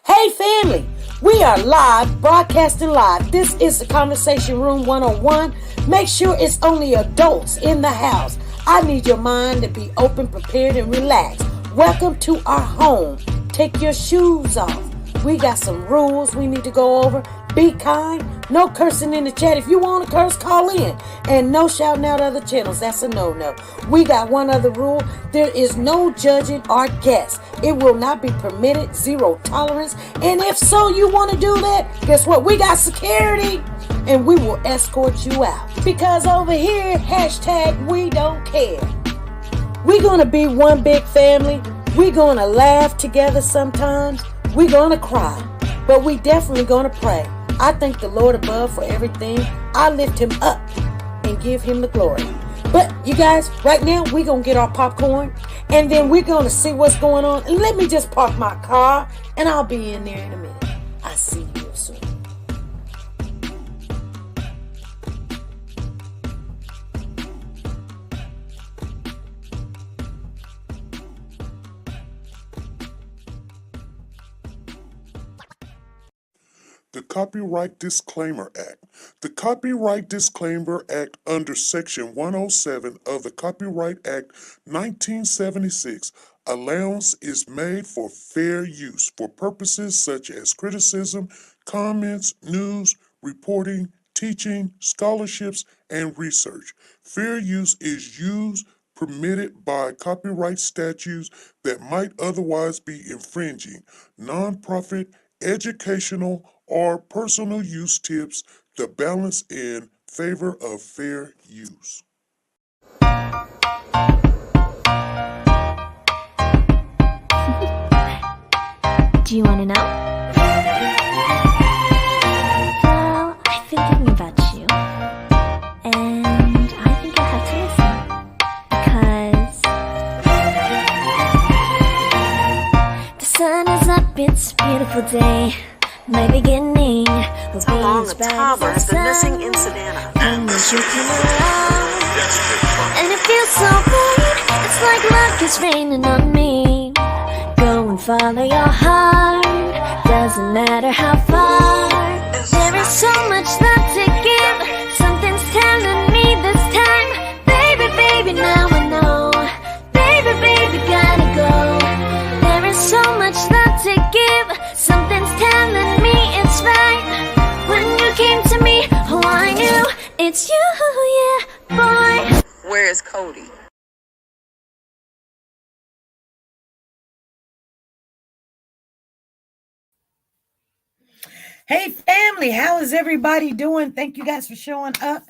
Hey family, we are live, broadcasting live. This is the Conversation Room 101. Make sure it's only adults in the house. I need your mind to be open, prepared, and relaxed. Welcome to our home. Take your shoes off. We got some rules we need to go over. Be kind. No cursing in the chat. If you want to curse, call in. And no shouting out other channels. That's a no-no. We got one other rule. There is no judging our guests. It will not be permitted. Zero tolerance. And if so, you want to do that, guess what? We got security. And we will escort you out. Because over here, hashtag we don't care. We're going to be one big family. We're going to laugh together sometimes. We're going to cry. But we definitely going to pray. I thank the Lord above for everything. I lift him up and give him the glory. But you guys, right now, we're going to get our popcorn. And then we're going to see what's going on. And let me just park my car. And I'll be in there in a minute. I'll see you soon. The Copyright Disclaimer Act. The Copyright Disclaimer Act under Section 107 of the Copyright Act 1976, allowance is made for fair use for purposes such as criticism, comments, news, reporting, teaching, scholarships, and research. Fair use is used permitted by copyright statutes that might otherwise be infringing. Nonprofit, educational, or personal use tips the balance in favor of fair use. Do you want to know? Well, I've been thinking about you, and I think you'll have to listen, because the sun is up, it's a beautiful day. My beginning will be Along as a bright toddler as has the been missing sun. in Savannah. And when you come around, and it feels so right, it's like luck is raining on me. Go and follow your heart, doesn't matter how far. There is so much love to give, something's telling me this time. Baby, baby, now I know. Baby, baby, gotta go. There is so much love to give, something's telling me it's right. When you came to me, oh, I knew it's you, yeah, boy. Where is Cody? Hey family, how is everybody doing? Thank you guys for showing up.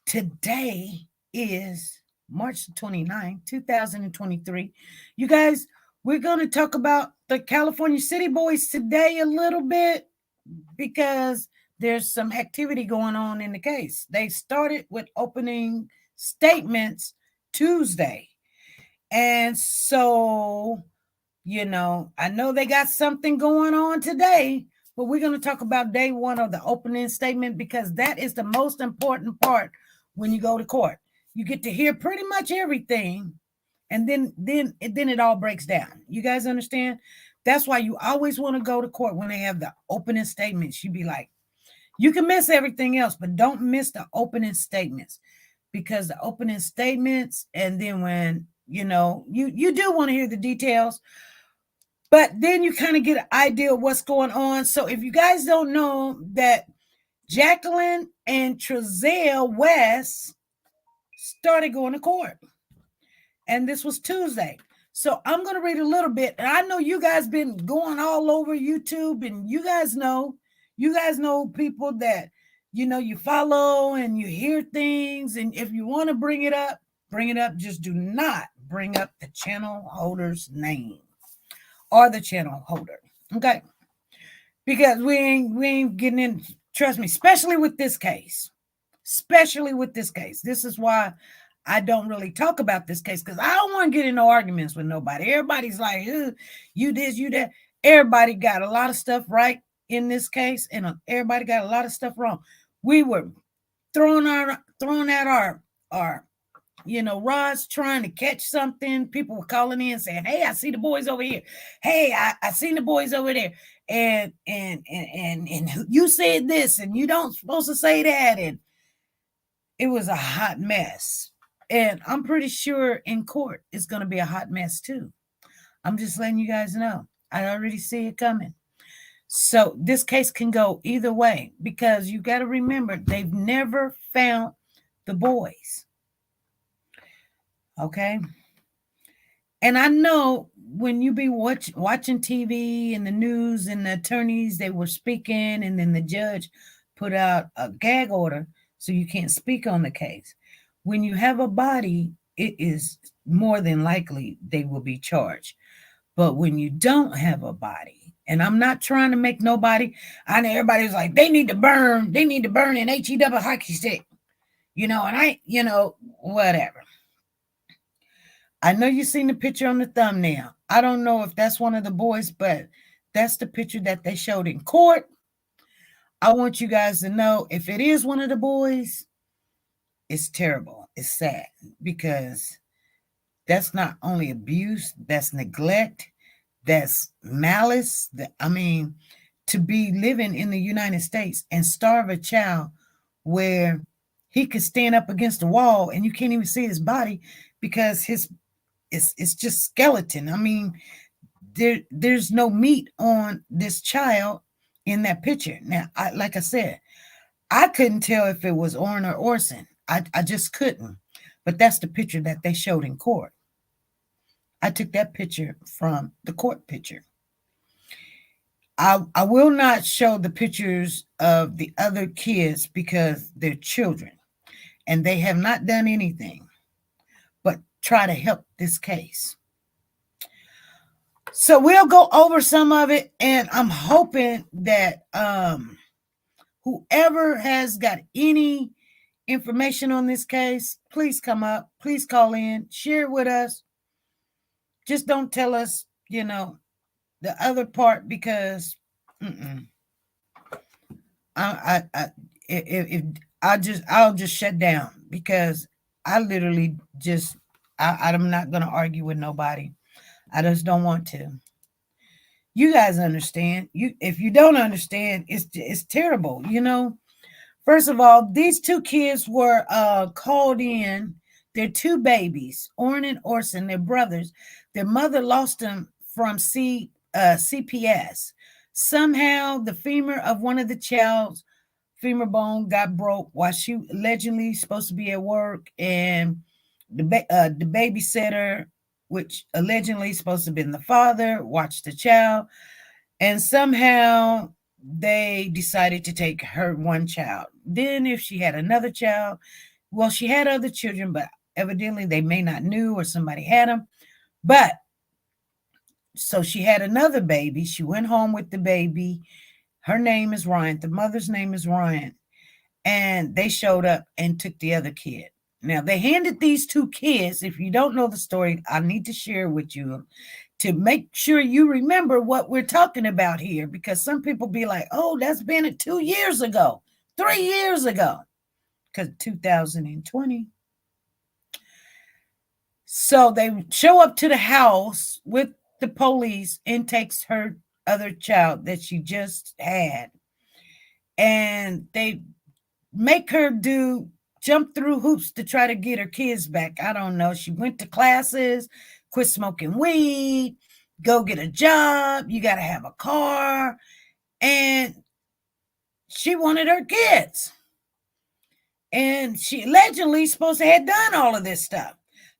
Today is March 29, 2023. You guys, we're going to talk about the California City Boys today a little bit because there's some activity going on in the case. They started with opening statements Tuesday. And so, I know they got something going on today, but we're going to talk about day one of the opening statement because that is the most important part when you go to court. You get to hear pretty much everything, and then it all breaks down. You guys understand? That's why you always want to go to court when they have the opening statements. You be like, you can miss everything else, but don't miss the opening statements, because the opening statements, and then when, you do want to hear the details, but then you kind of get an idea of what's going on. So if you guys don't know that Jacqueline and Trrail West started going to court, and this was Tuesday. So I'm going to read a little bit. And I know you guys been going all over YouTube, and you guys know people that, you follow and you hear things. And if you want to bring it up. Just do not bring up the channel holder's name or the channel holder. Okay. Because we ain't getting in, trust me, especially with this case. This is why I don't really talk about this case, because I don't want to get into arguments with nobody. Everybody's like, you this, you that. Everybody got a lot of stuff right in this case, and everybody got a lot of stuff wrong. We were throwing out our rods trying to catch something. People were calling in saying, "Hey, I see the boys over here. Hey, I seen the boys over there. And you said this, and you don't supposed to say that." And it was a hot mess. And I'm pretty sure in court it's going to be a hot mess too. I'm just letting you guys know. I already see it coming. So this case can go either way, because you got to remember, they've never found the boys. Okay. And I know when you be watching TV and the news and the attorneys, they were speaking, and then the judge put out a gag order so you can't speak on the case. When you have a body, it is more than likely they will be charged. But when you don't have a body, and I'm not trying to make nobody, I know everybody's like, they need to burn in HE hockey stick, and whatever. I know you seen the picture on the thumbnail. I don't know if that's one of the boys, but that's the picture that they showed in court. I want you guys to know, if it is one of the boys, it's terrible. It's sad, because that's not only abuse, that's neglect, that's malice. To be living in the United States and starve a child where he could stand up against a wall and you can't even see his body because it's just skeleton. There's no meat on this child in that picture. Now, like I said, I couldn't tell if it was Orrin or Orson. I just couldn't. But that's the picture that they showed in court. I took that picture from the court picture. I will not show the pictures of the other kids because they're children and they have not done anything but try to help this case. So we'll go over some of it, and I'm hoping that whoever has got any information on this case, please come up, please call in, share it with us. Just don't tell us, the other part, because I'll just shut down, because I literally I'm not going to argue with nobody. I just don't want to. You guys understand. If you don't understand, it's terrible. First of all, these two kids were called in. They're two babies, Orrin and Orson. They're brothers. Their mother lost them from CPS. Somehow, the femur of one of the child's femur bone got broke while she allegedly supposed to be at work, and the babysitter, which allegedly supposed to have been the father, watched the child, and somehow they decided to take her one child. Then if she had another child, well, she had other children, but evidently they may not knew, or somebody had them. But so she had another baby. She went home with the baby. Her name is Ryan. The mother's name is Ryan. And they showed up and took the other kid. Now, they handed these two kids. If you don't know the story, I need to share with you to make sure you remember what we're talking about here, because some people be like, oh, that's been 2 years ago, 3 years ago, because 2020. So they show up to the house with the police and takes her other child that she just had. And they make her jump through hoops to try to get her kids back. I don't know. She went to classes, quit smoking weed, go get a job. You got to have a car. And she wanted her kids. And she allegedly supposed to have done all of this stuff.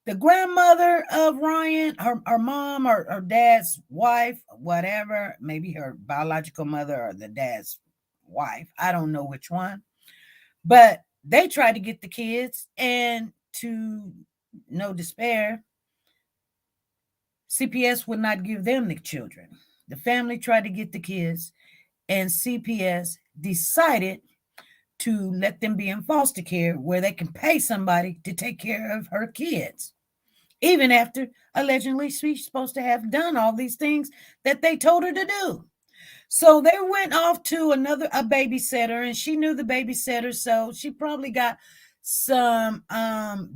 The grandmother of Ryan, her mom or her dad's wife, whatever, maybe her biological mother or the dad's wife, I don't know which one, but they tried to get the kids, and to no despair, CPS would not give them the children. The family tried to get the kids, and CPS decided to let them be in foster care, where they can pay somebody to take care of her kids, even after allegedly she's supposed to have done all these things that they told her to do. So they went off to a babysitter, and she knew the babysitter, so she probably got some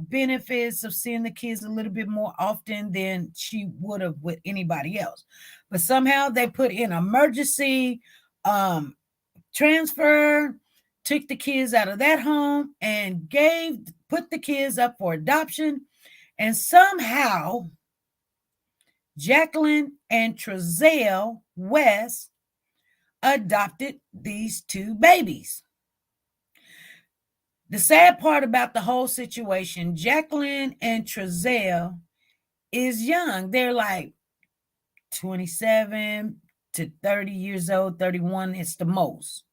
benefits of seeing the kids a little bit more often than she would have with anybody else. But somehow they put in emergency transfer, took the kids out of that home and put the kids up for adoption. And somehow Jacqueline and Trrail West adopted these two babies. The sad part about the whole situation, Jacqueline and Trrail is young. They're like 27 to 30 years old, 31 is the most.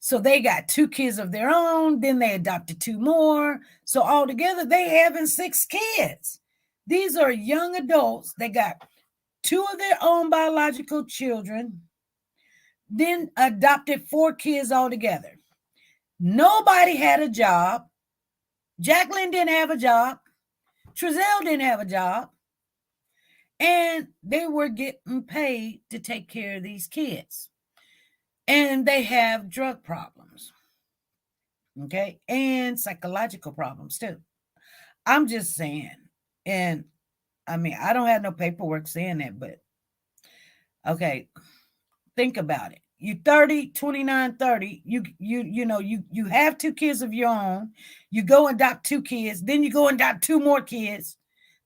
So they got two kids of their own, then they adopted two more. So altogether, they having 6 kids. These are young adults. They got 2 of their own biological children, then adopted 4 kids altogether. Nobody had a job. Jacqueline didn't have a job. Trrail didn't have a job. And they were getting paid to take care of these kids. And they have drug problems. Okay. And psychological problems too. I'm just saying. And I mean, I don't have no paperwork saying that, but okay. Think about it. You 30, 29, 30, you have 2 kids of your own. You go and adopt 2 kids. Then you go and adopt 2 more kids.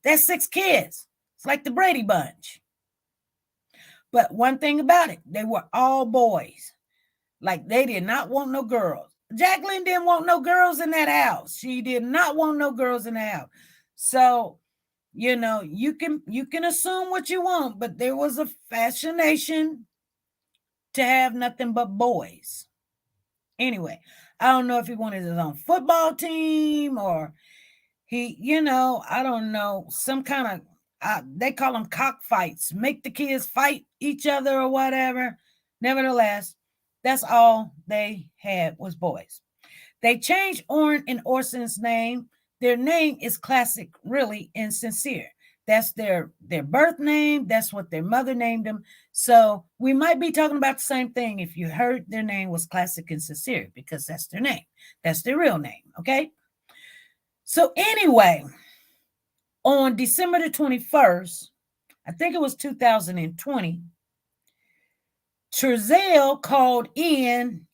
That's 6 kids. It's like the Brady Bunch. But one thing about it, they were all boys. Like they did not want no girls. Jacqueline didn't want no girls in that house. She did not want no girls in the house. So, you can assume what you want, but there was a fascination to have nothing but boys. Anyway, I don't know if he wanted his own football team or he, I don't know, some kind of, they call them cockfights, make the kids fight each other or whatever. Nevertheless, that's all they had was boys. They changed Orrin and Orson's name. Their name is classic, really, and sincere. That's their birth name. That's what their mother named them. So we might be talking about the same thing if you heard their name was classic and sincere, because that's their name. That's their real name, okay? So anyway, on December the 21st, I think it was 2020, Trrail called in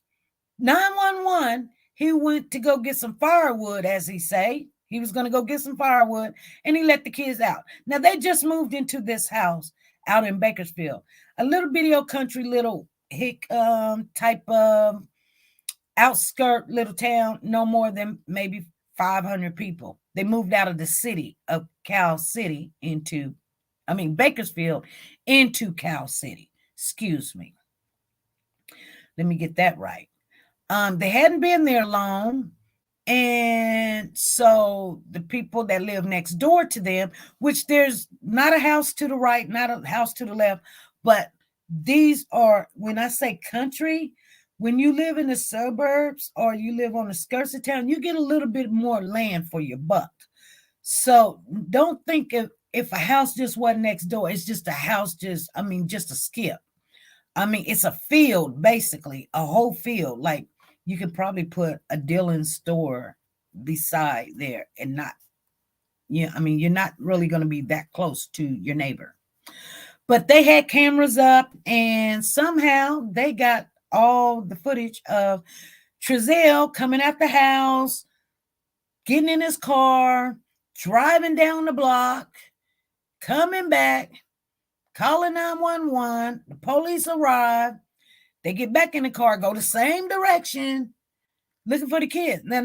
911. He went to go get some firewood, as he say. He was going to go get some firewood, and he let the kids out. Now, they just moved into this house out in Bakersfield, a little bitty old country, little hick type of outskirt little town, no more than maybe 500 people. They moved out of the city of Cali City Bakersfield into Cali City. Excuse me. Let me get that right. They hadn't been there long. And so the people that live next door to them, which there's not a house to the right, not a house to the left, but these are, when I say country, when you live in the suburbs or you live on the skirts of town, you get a little bit more land for your buck. So don't think if a house just wasn't next door, it's just a house, just a skip. It's a field, basically, a whole field. Like, you could probably put a Dillon store beside there and not, you're not really going to be that close to your neighbor. But they had cameras up, and somehow they got all the footage of Trrail coming out the house, getting in his car, driving down the block, coming back, calling 911. The police arrive. They get back in the car, go the same direction, looking for the kids. Now,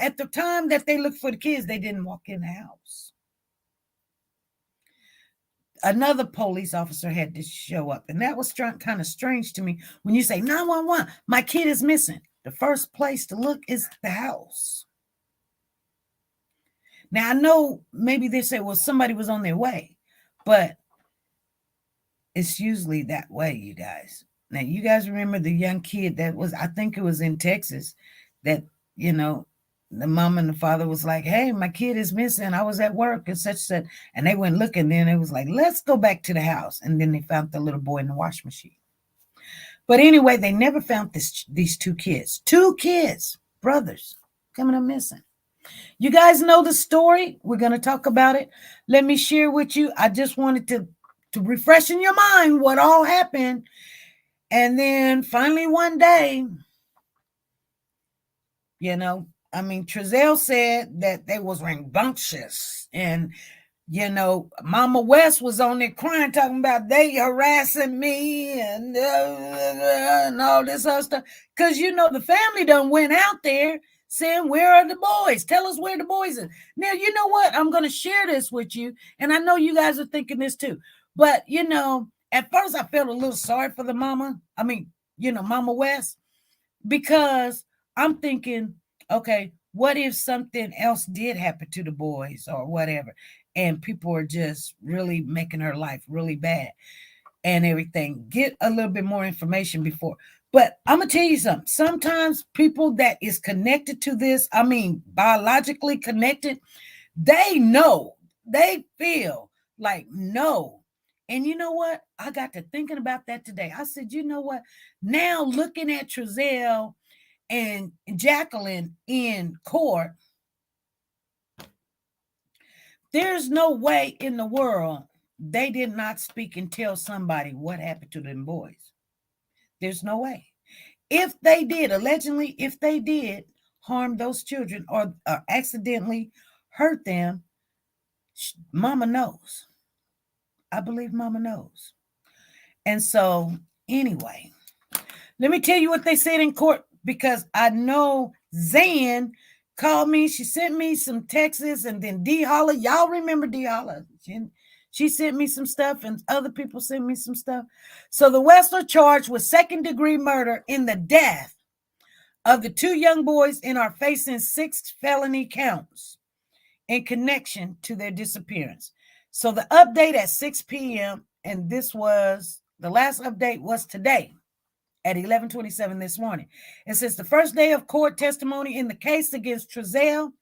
at the time that they looked for the kids, they didn't walk in the house. Another police officer had to show up, and that was kind of strange to me. When you say 911, my kid is missing, the first place to look is the house. Now, I know maybe they say, well, somebody was on their way, but it's usually that way, you guys. Now, you guys remember the young kid that was, I think it was in Texas, that, the mom and the father was like, hey, my kid is missing. I was at work and such. And they went looking. Then it was like, let's go back to the house. And then they found the little boy in the wash machine. But anyway, they never found these 2 kids. 2 kids, brothers, coming up missing. You guys know the story. We're going to talk about it. Let me share with you. I just wanted to refresh in your mind what all happened. And then finally one day, Trrail said that they was rambunctious. And, Mama West was on there crying, talking about they harassing me and all this other stuff. Because, the family done went out there saying, where are the boys? Tell us where the boys are. Now, you know what? I'm going to share this with you. And I know you guys are thinking this too. But, at first I felt a little sorry for the mama. Mama West. Because I'm thinking, okay, what if something else did happen to the boys or whatever? And people are just really making her life really bad and everything. Get a little bit more information before. But I'm going to tell you something. Sometimes people that is connected to this, biologically connected, they know, they feel like no. And you know what? I got to thinking about that today. I said, you know what? Now looking at Trrail and Jacqueline in court, there's no way in the world they did not speak and tell somebody what happened to them boys. There's no way. If they did, allegedly, if they did harm those children or accidentally hurt them, Mama knows. I believe Mama knows. And so, anyway, let me tell you what they said in court, because I know Zan called me. She sent me some texts, and then D Holla. Y'all remember D Holla? She sent me some stuff, and other people sent me some stuff. So the Wests are charged with second-degree murder in the death of the two young boys and are facing 6 felony counts in connection to their disappearance. So the update at 6 p.m., and this was, the last update was today at 11:27 this morning. It says the first day of court testimony in the case against Trrail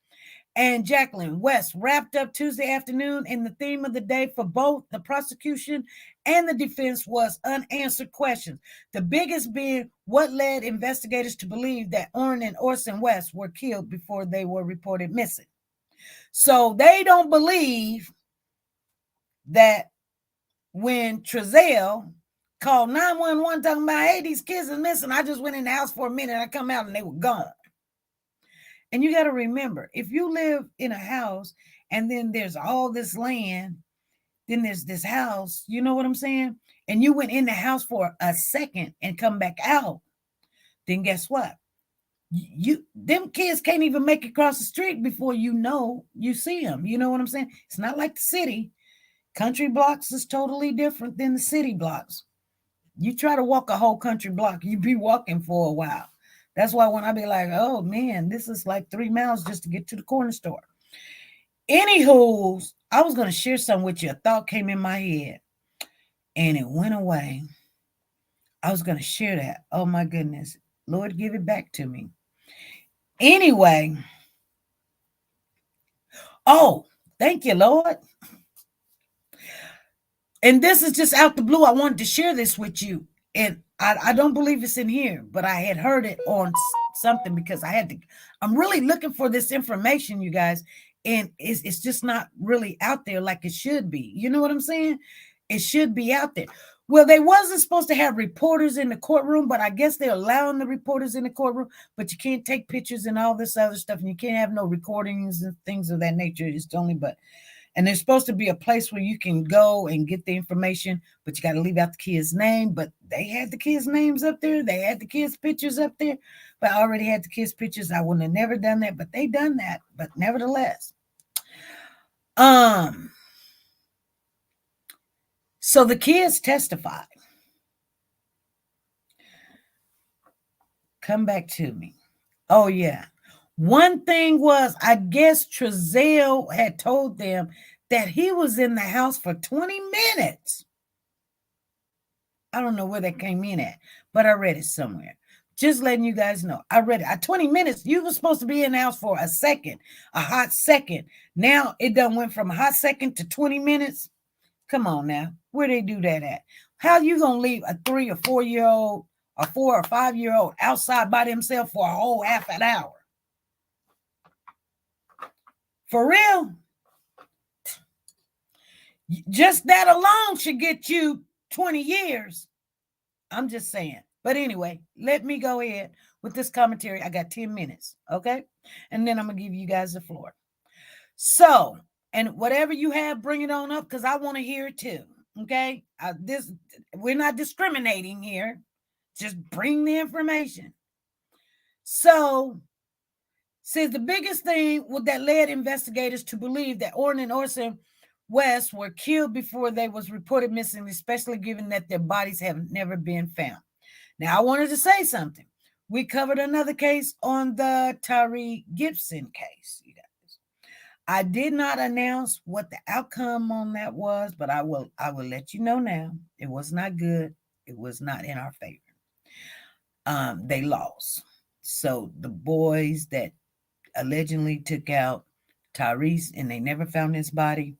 and Jacqueline West wrapped up Tuesday afternoon, and the theme of the day for both the prosecution and the defense was unanswered questions. The biggest being what led investigators to believe that Orrin and Orson West were killed before they were reported missing. So they don't believe that when Trrail called 911 talking about, hey, these kids are missing, I just went in the house for a minute, I come out and they were gone. And you got to remember, if you live in a house and then there's all this land, then there's this house, you know what I'm saying? And you went in the house for a second and come back out, then guess what? Them kids can't even make it across the street before you see them. You know what I'm saying? It's not like the city. Country blocks is totally different than the city blocks. You try to walk a whole country block, you be walking for a while. That's why when I be like, oh man, this is like 3 miles just to get to the corner store. Anywho, I was going to share something with you. A thought came in my head and it went away. I was going to share that. Oh my goodness. Lord, give it back to me. Anyway. Oh, thank you, Lord. And this is just out the blue. I wanted to share this with you. And I don't believe it's in here, but I had heard it on something because I'm really looking for this information, you guys. And it's just not really out there like it should be. You know what I'm saying? It should be out there. Well, they wasn't supposed to have reporters in the courtroom, but I guess they're allowing the reporters in the courtroom, but you can't take pictures and all this other stuff. And you can't have no recordings and things of that nature. It's only, and there's supposed to be a place where you can go and get the information, but you got to leave out the kid's name. But they had the kids' names up there. They had the kids' pictures up there, but I already had the kids' pictures. I wouldn't have never done that, but they done that. But nevertheless, so the kids testified. Come back to me. Oh, yeah. One thing was, I guess Trrail had told them that he was in the house for 20 minutes. I don't know where that came in at, but I read it somewhere. Just letting you guys know. I read it. At 20 minutes, you were supposed to be in the house for a second, a hot second. Now it done went from a hot second to 20 minutes. Come on now. Where they do that at? How you going to leave a 3 or 4 year old, a 4 or 5 year old outside by themselves for a whole half an hour? For real. Just that alone should get you 20 years. I'm just saying. But anyway, let me go ahead with this commentary. I got 10 minutes, okay? And then I'm going to give you guys the floor. So, and whatever you have, bring it on up because I want to hear it too, okay? We're not discriminating here. Just bring the information. So, says the biggest thing that led investigators to believe that Orrin and Orson West were killed before they was reported missing, especially given that their bodies have never been found. Now, I wanted to say something. We covered another case on the Tyree Gibson case, you guys. I did not announce what the outcome on that was, but I will let you know now. It was not good. It was not in our favor. They lost. So the boys that allegedly took out Tyrese and they never found his body,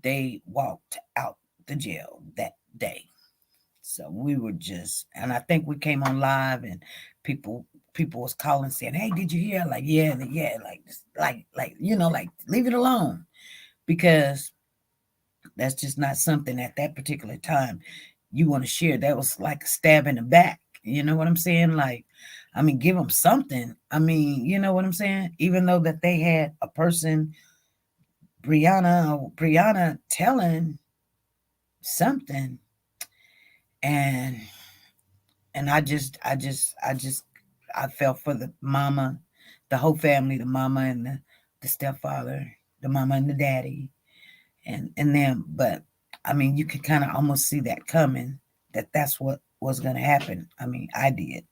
they walked out the jail that day. So we were just, and I think we came on live and people was calling saying, hey, did you hear? Like, yeah, like, you know, like leave it alone because that's just not something at that particular time you want to share. That was like a stab in the back. You know what I'm saying? Like, I mean, give them something. I mean, you know what I'm saying? Even though that they had a person, Brianna telling something. And I felt for the mama, the whole family, the mama and the stepfather, the mama and the daddy, and them. But I mean, you could kind of almost see that coming, that's what was going to happen. I mean, I did.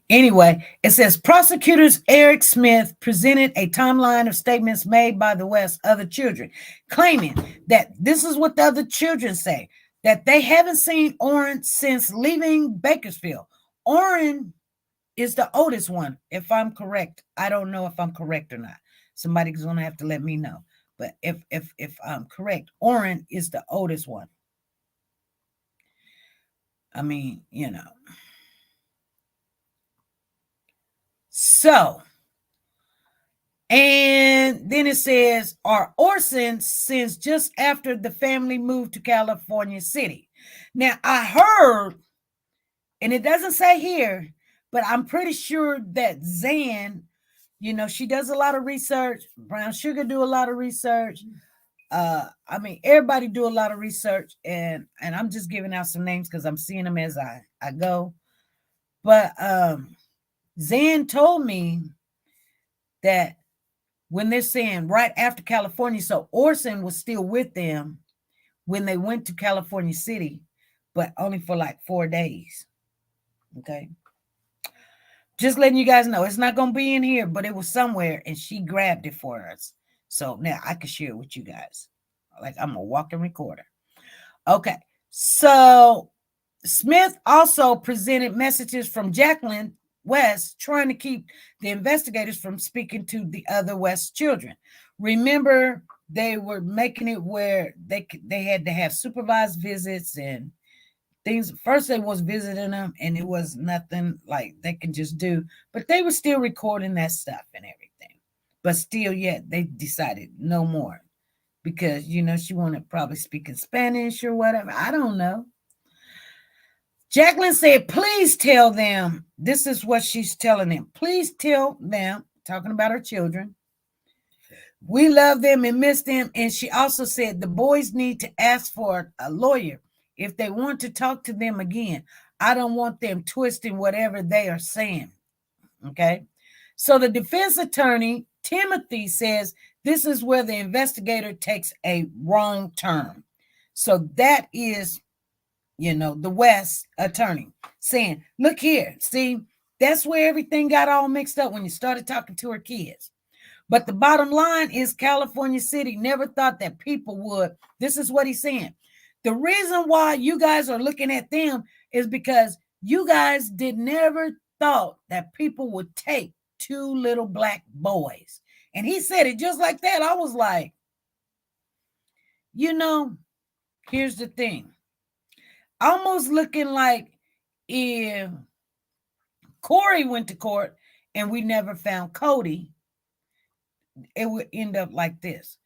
Anyway, it says prosecutors Eric Smith presented a timeline of statements made by the West's other children, claiming that this is what the other children say, that they haven't seen Orrin since leaving Bakersfield. Orrin is the oldest one, if I'm correct. I don't know if I'm correct or not. Somebody's going to have to let me know. But if I'm correct, Orrin is the oldest one. I mean, you know. So, and then it says, our Orson since just after the family moved to California City. Now, I heard, and it doesn't say here, but I'm pretty sure that Zan, you know, she does a lot of research. Brown Sugar do a lot of research. I mean, everybody do a lot of research, and I'm just giving out some names because I'm seeing them as I go. But Zan told me that when they're saying right after California, so Orson was still with them when they went to California City, but only for like 4 days. Okay. Just letting you guys know, it's not going to be in here, but it was somewhere, and she grabbed it for us. So now I can share it with you guys. Like I'm a walking recorder. Okay. So Smith also presented messages from Jacqueline West trying to keep the investigators from speaking to the other West children. Remember, they were making it where they had to have supervised visits and things. First, they was visiting them, and it was nothing like they can just do. But they were still recording that stuff and everything. But still, yet they decided no more because you know she wanted probably speaking Spanish or whatever. I don't know. Jacqueline said, please tell them, this is what she's telling them. Please tell them, talking about her children, we love them and miss them. And she also said the boys need to ask for a lawyer if they want to talk to them again. I don't want them twisting whatever they are saying. Okay. So the defense attorney, Timothy, says this is where the investigator takes a wrong turn. So that is, you know, the West attorney saying, look here, see, that's where everything got all mixed up when you started talking to her kids. But the bottom line is California City never thought that people would. This is what he's saying. The reason why you guys are looking at them is because you guys never thought that people would take 2 little black boys. And he said it just like that. I was like, you know, here's the thing. Almost looking like if Corey went to court and we never found Cody, it would end up like this,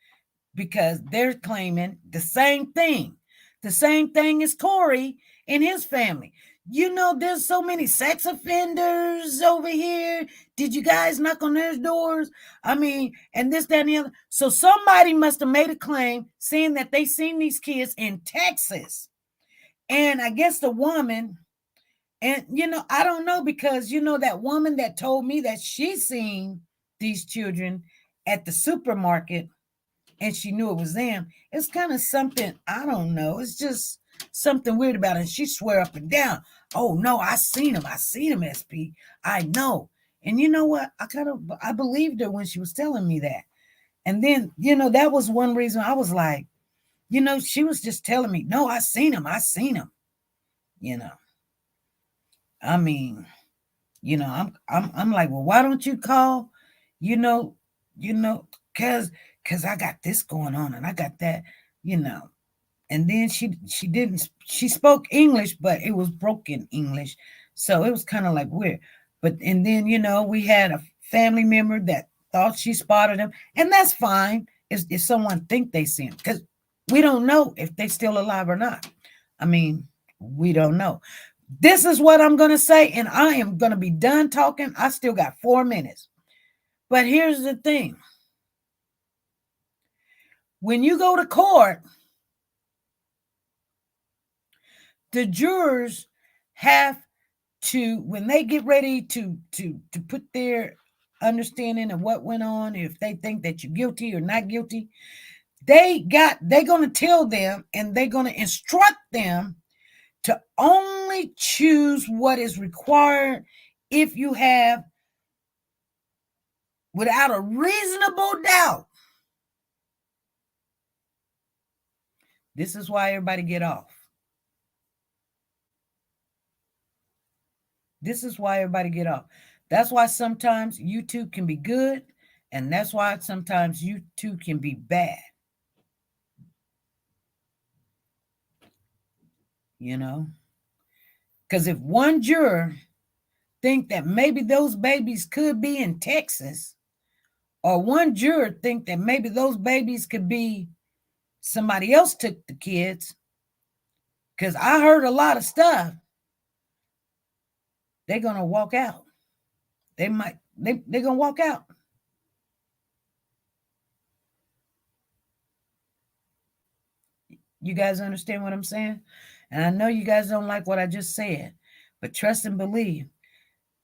because they're claiming the same thing. The same thing as Corey and his family. You know, there's so many sex offenders over here. Did you guys knock on their doors? I mean, and this, that, and the other. So somebody must have made a claim saying that they seen these kids in Texas. And I guess the woman, and I don't know, because that woman that told me that she seen these children at the supermarket and she knew it was them. It's kind of something, I don't know. It's just something weird about it. And she swear up and down, oh no, I seen him, SP. I know. And you know what? I believed her when she was telling me that. And then, that was one reason I was like, she was just telling me, no, I seen him. I mean, I'm like, well, why don't you call, because I got this going on and I got that, and then she spoke English, but it was broken English. So it was kind of like weird. But, and then, we had a family member that thought she spotted him, and that's fine if someone think they see him, because we don't know if they still alive or not. I mean, we don't know. This is what I'm going to say, and I am going to be done talking. I still got 4 minutes. But here's the thing. When you go to court, the jurors have to, when they get ready to put their understanding of what went on, if they think that you're guilty or not guilty, they're going to tell them, and they're going to instruct them to only choose what is required if you have, without a reasonable doubt. This is why everybody get off. This is why everybody get off. That's why sometimes YouTube can be good, and that's why sometimes YouTube can be bad. Because if one juror think that maybe those babies could be in Texas, or one juror think that maybe those babies could be somebody else took the kids, because I heard a lot of stuff, they're going to walk out. They're going to walk out. You guys understand what I'm saying? And I know you guys don't like what I just said, but trust and believe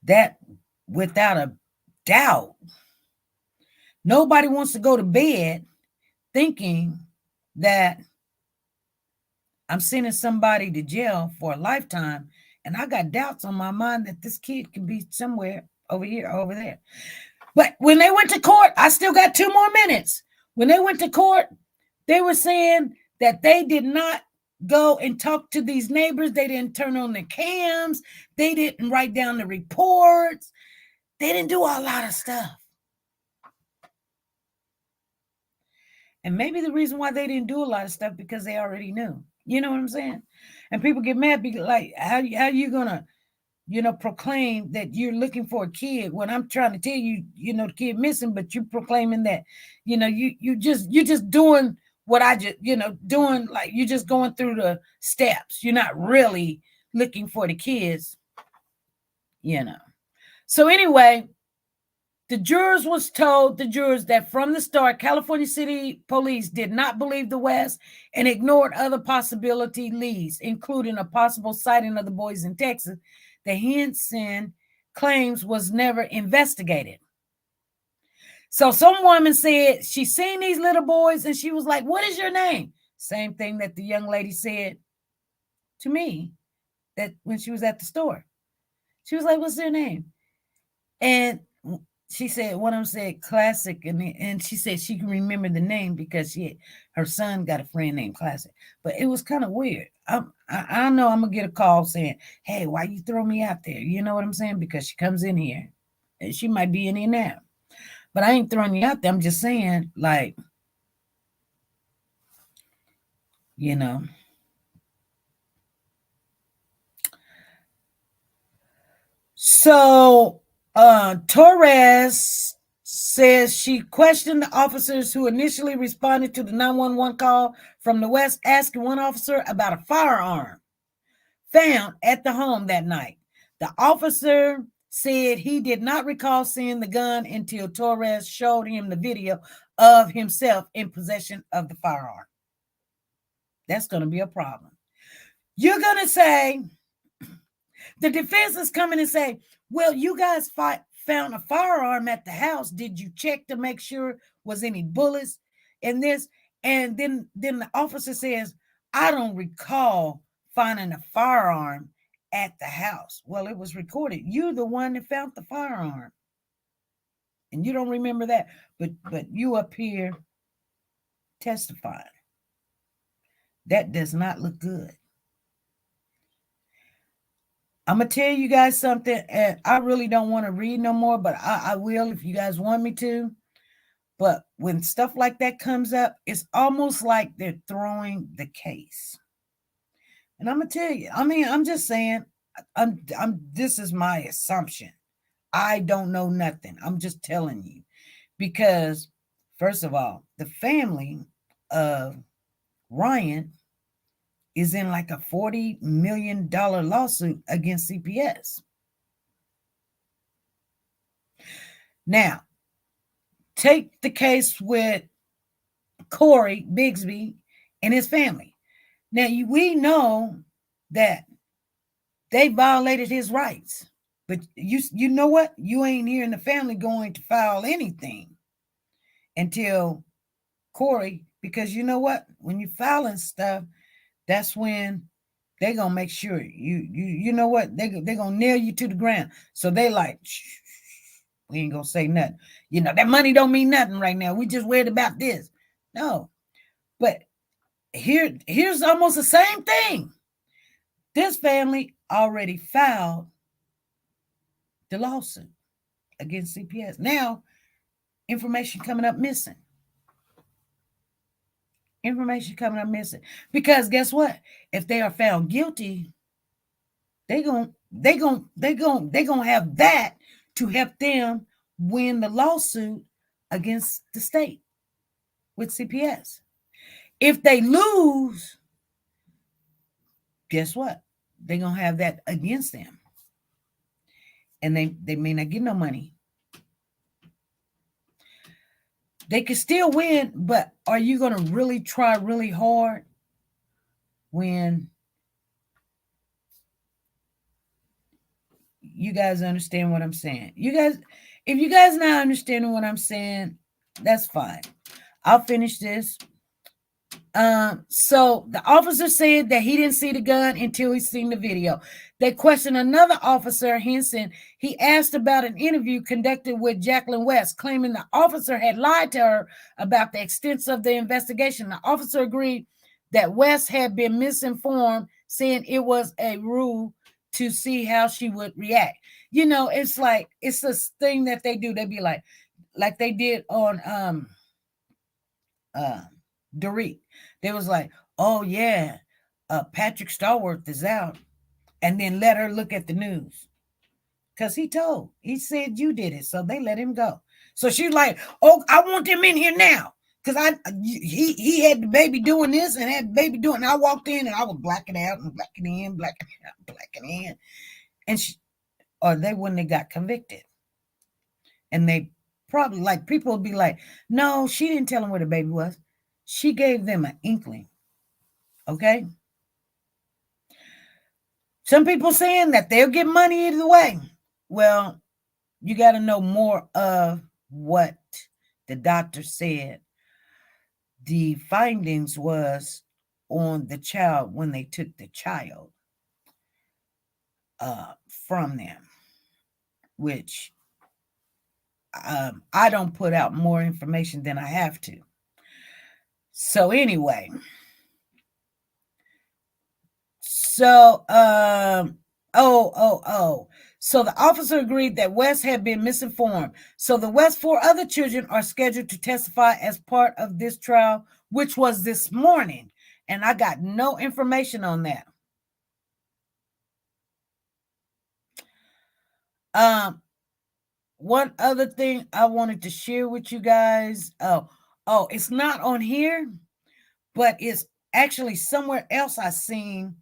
that without a doubt, nobody wants to go to bed thinking that I'm sending somebody to jail for a lifetime, and I got doubts on my mind that this kid could be somewhere over here or over there. But when they went to court, I still got 2 more minutes. When they went to court, they were saying that they did not go and talk to these neighbors. They didn't turn on the cams. They didn't write down the reports. They didn't do a lot of stuff. And maybe the reason why they didn't do a lot of stuff because they already knew. You know what I'm saying? And people get mad because, like, how you gonna, proclaim that you're looking for a kid when I'm trying to tell you, the kid missing, but you proclaiming that, you just doing what I just, doing, like, you're just going through the steps. You're not really looking for the kids, So anyway, the jurors told that from the start, California City Police did not believe the West and ignored other possibility leads, including a possible sighting of the boys in Texas. The Henson claims was never investigated. So some woman said she seen these little boys and she was like, "What is your name?" Same thing that the young lady said to me that when she was at the store. She was like, "What's their name?" And she said, one of them said Classic, and she said she can remember the name because her son got a friend named Classic. But it was kind of weird. I know I'm going to get a call saying, "Hey, why you throw me out there?" You know what I'm saying? Because she comes in here, and she might be in here now. But I ain't throwing you out there. I'm just saying, like, So Torres says she questioned the officers who initially responded to the 911 call from the West, asking one officer about a firearm found at the home that night. The officer said he did not recall seeing the gun until Torres showed him the video of himself in possession of the firearm. That's going to be a problem. You're going to say, the defense is coming and say, well, you guys found a firearm at the house. Did you check to make sure was any bullets in this? And then the officer says, I don't recall finding a firearm at the house. Well, it was recorded. You're the one that found the firearm. And you don't remember that, but you up here testifying. That does not look good. I'm going to tell you guys something, and I really don't want to read no more, but I will if you guys want me to. But when stuff like that comes up, it's almost like they're throwing the case. And I'm going to tell you, I mean, I'm just saying, this is my assumption. I don't know nothing. I'm just telling you. Because, first of all, the family of Ryan is in like a $40 million lawsuit against CPS. Now, take the case with Corey Bigsby and his family. Now, we know that they violated his rights. But you know what? You ain't hearing the family going to file anything until Corey, because you know what? When you're filing stuff, that's when they're going to make sure you know what? They're going to nail you to the ground. So they like, shh, we ain't going to say nothing. You know, that money don't mean nothing right now. We just worried about this. No. But here's almost the same thing. This family already filed the lawsuit against CPS. Now, information coming up missing. Information coming up missing. Because guess what? If they are found guilty, they gonna have that to help them win the lawsuit against the state with CPS. If they lose, guess what? They're gonna have that against them. And they may not get no money. They could still win, but are you going to really try really hard when you guys understand what I'm saying? You guys, if you guys not understanding what I'm saying, that's fine. I'll finish this. So the officer said that he didn't see the gun until he seen the video. They questioned another officer, Henson. He asked about an interview conducted with Jacqueline West, claiming the officer had lied to her about the extent of the investigation. The officer agreed that West had been misinformed, saying it was a rule to see how she would react. You know, it's like, it's this thing that they do. They be like they did on Dorit. They was like, oh yeah, Patrick Starworth is out, and then let her look at the news, because he said you did it, so they let him go. So she's like, oh, I want him in here now, because he had the baby doing this and had the baby doing, and I walked in and I was blacking out and blacking in, blacking out, blacking in, and they wouldn't have got convicted. And they probably, like, people would be like, no, she didn't tell him where the baby was. She gave them an inkling. Okay? Some people saying that they'll get money either way. Well, you got to know more of what the doctor said the findings was on the child when they took the child from them, which I don't put out more information than I have to. So anyway, so so the officer agreed that West had been misinformed. So the West 4 other children are scheduled to testify as part of this trial, which was this morning, and I got no information on that. one other thing I wanted to share with you guys. Oh, it's not on here, but it's actually somewhere else I seen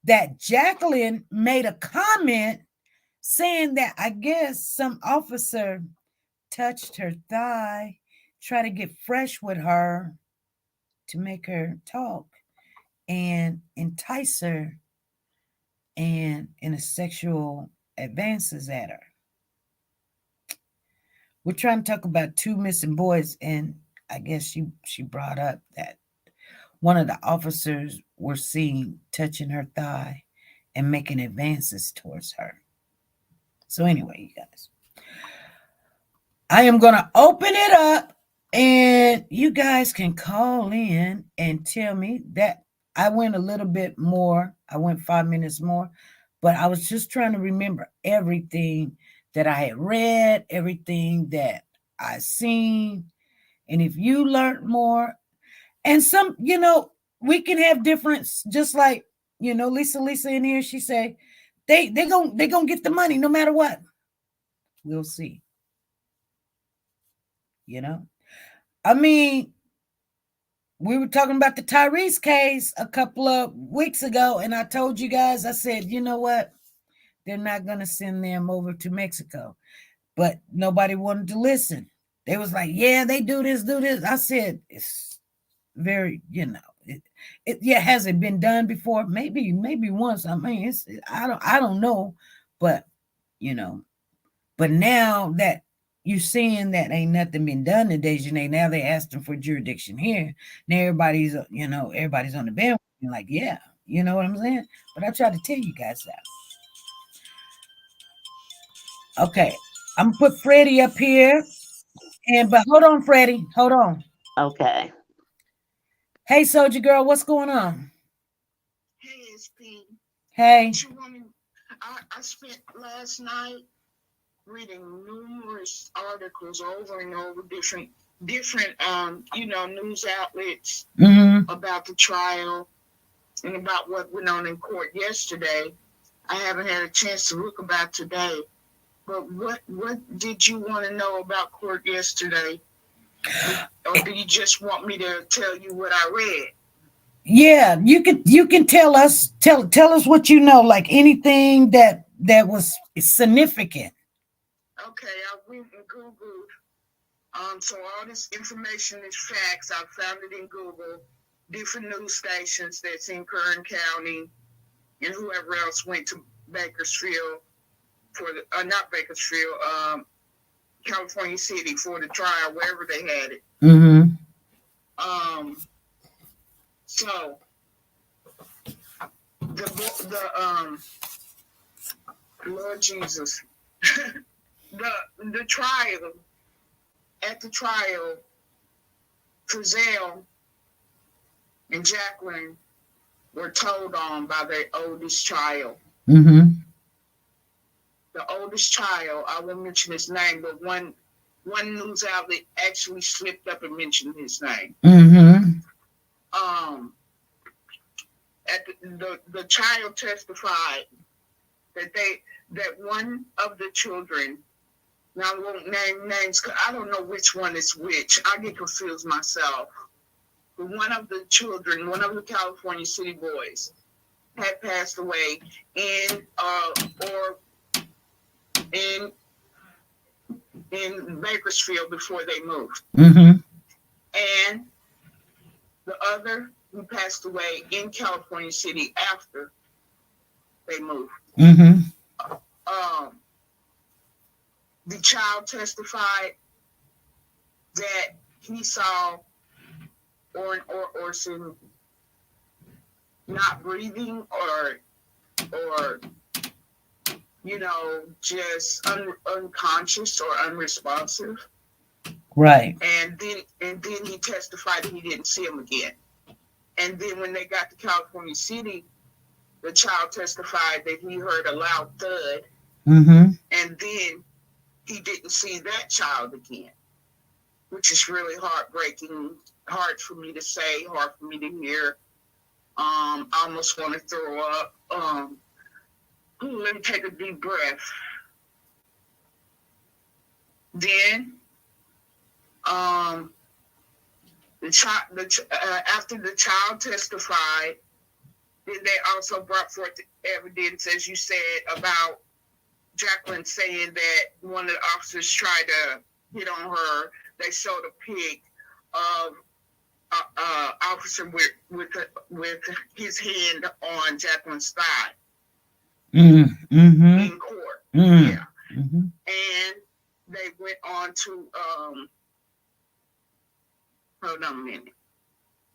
that Jacqueline made a comment saying that I guess some officer touched her thigh, try to get fresh with her to make her talk and entice her and in a sexual advances at her. We're trying to talk about two missing boys, and I guess she brought up that one of the officers were seen touching her thigh and making advances towards her. So anyway, you guys, I am going to open it up and you guys can call in and tell me that I went a little bit more. I went 5 minutes more, but I was just trying to remember everything that I had read, everything that I seen. And if you learned more, and some, we can have difference, just like, Lisa in here, she say, they gonna get the money no matter what. We'll see. I mean, we were talking about the Tyrese case a couple of weeks ago, and I told you guys, I said, you know what? They're not going to send them over to Mexico. But nobody wanted to listen. They was like, yeah, they do this. I said, it's very, it hasn't been done before. Maybe once. I mean, I don't know. But, but now that you're seeing that ain't nothing been done in Dejanay. Now they asked them for jurisdiction here. Now everybody's on the bandwagon like, yeah, you know what I'm saying? But I try to tell you guys that. Okay, I'm gonna put Freddie up here. But hold on, Freddie. Hold on. Okay. Hey, Soldier Girl, what's going on? Hey, SP. Hey. I spent last night reading numerous articles over and over, different news outlets about the trial and about what went on in court yesterday. I haven't had a chance to look about today, but what did you want to know about court yesterday? Or do you just want me to tell you what I read? Yeah, you can tell us us what you know, like anything that was significant. Okay, I went and Googled. So all this information is facts. I found it in Google. Different news stations that's in Kern County, and whoever else went to Bakersfield for the not Bakersfield, California City for the trial, wherever they had it. So the Lord Jesus, the trial, at the trial, Frizzell and Jacqueline were told on by their oldest child. The oldest child, I won't mention his name, but one news outlet actually slipped up and mentioned his name. The child testified that one of the children, now I won't name names because I don't know which one is which. I get confused myself. But one of the children, one of the California City boys, had passed away in Bakersfield before they moved. And the other who passed away in California City after they moved. The child testified that he saw Orson not breathing or just unconscious or unresponsive. Right. And then he testified that he didn't see him again. And then when they got to California City, the child testified that he heard a loud thud. And then he didn't see that child again, which is really heartbreaking, hard for me to say, hard for me to hear. I almost want to throw up. Let me take a deep breath. Then, after the child testified, then they also brought forth evidence, as you said, about Jacqueline saying that one of the officers tried to hit on her. They showed a pic of officer with his hand on Jacqueline's thigh in court. Yeah. And they went on to hold on a minute.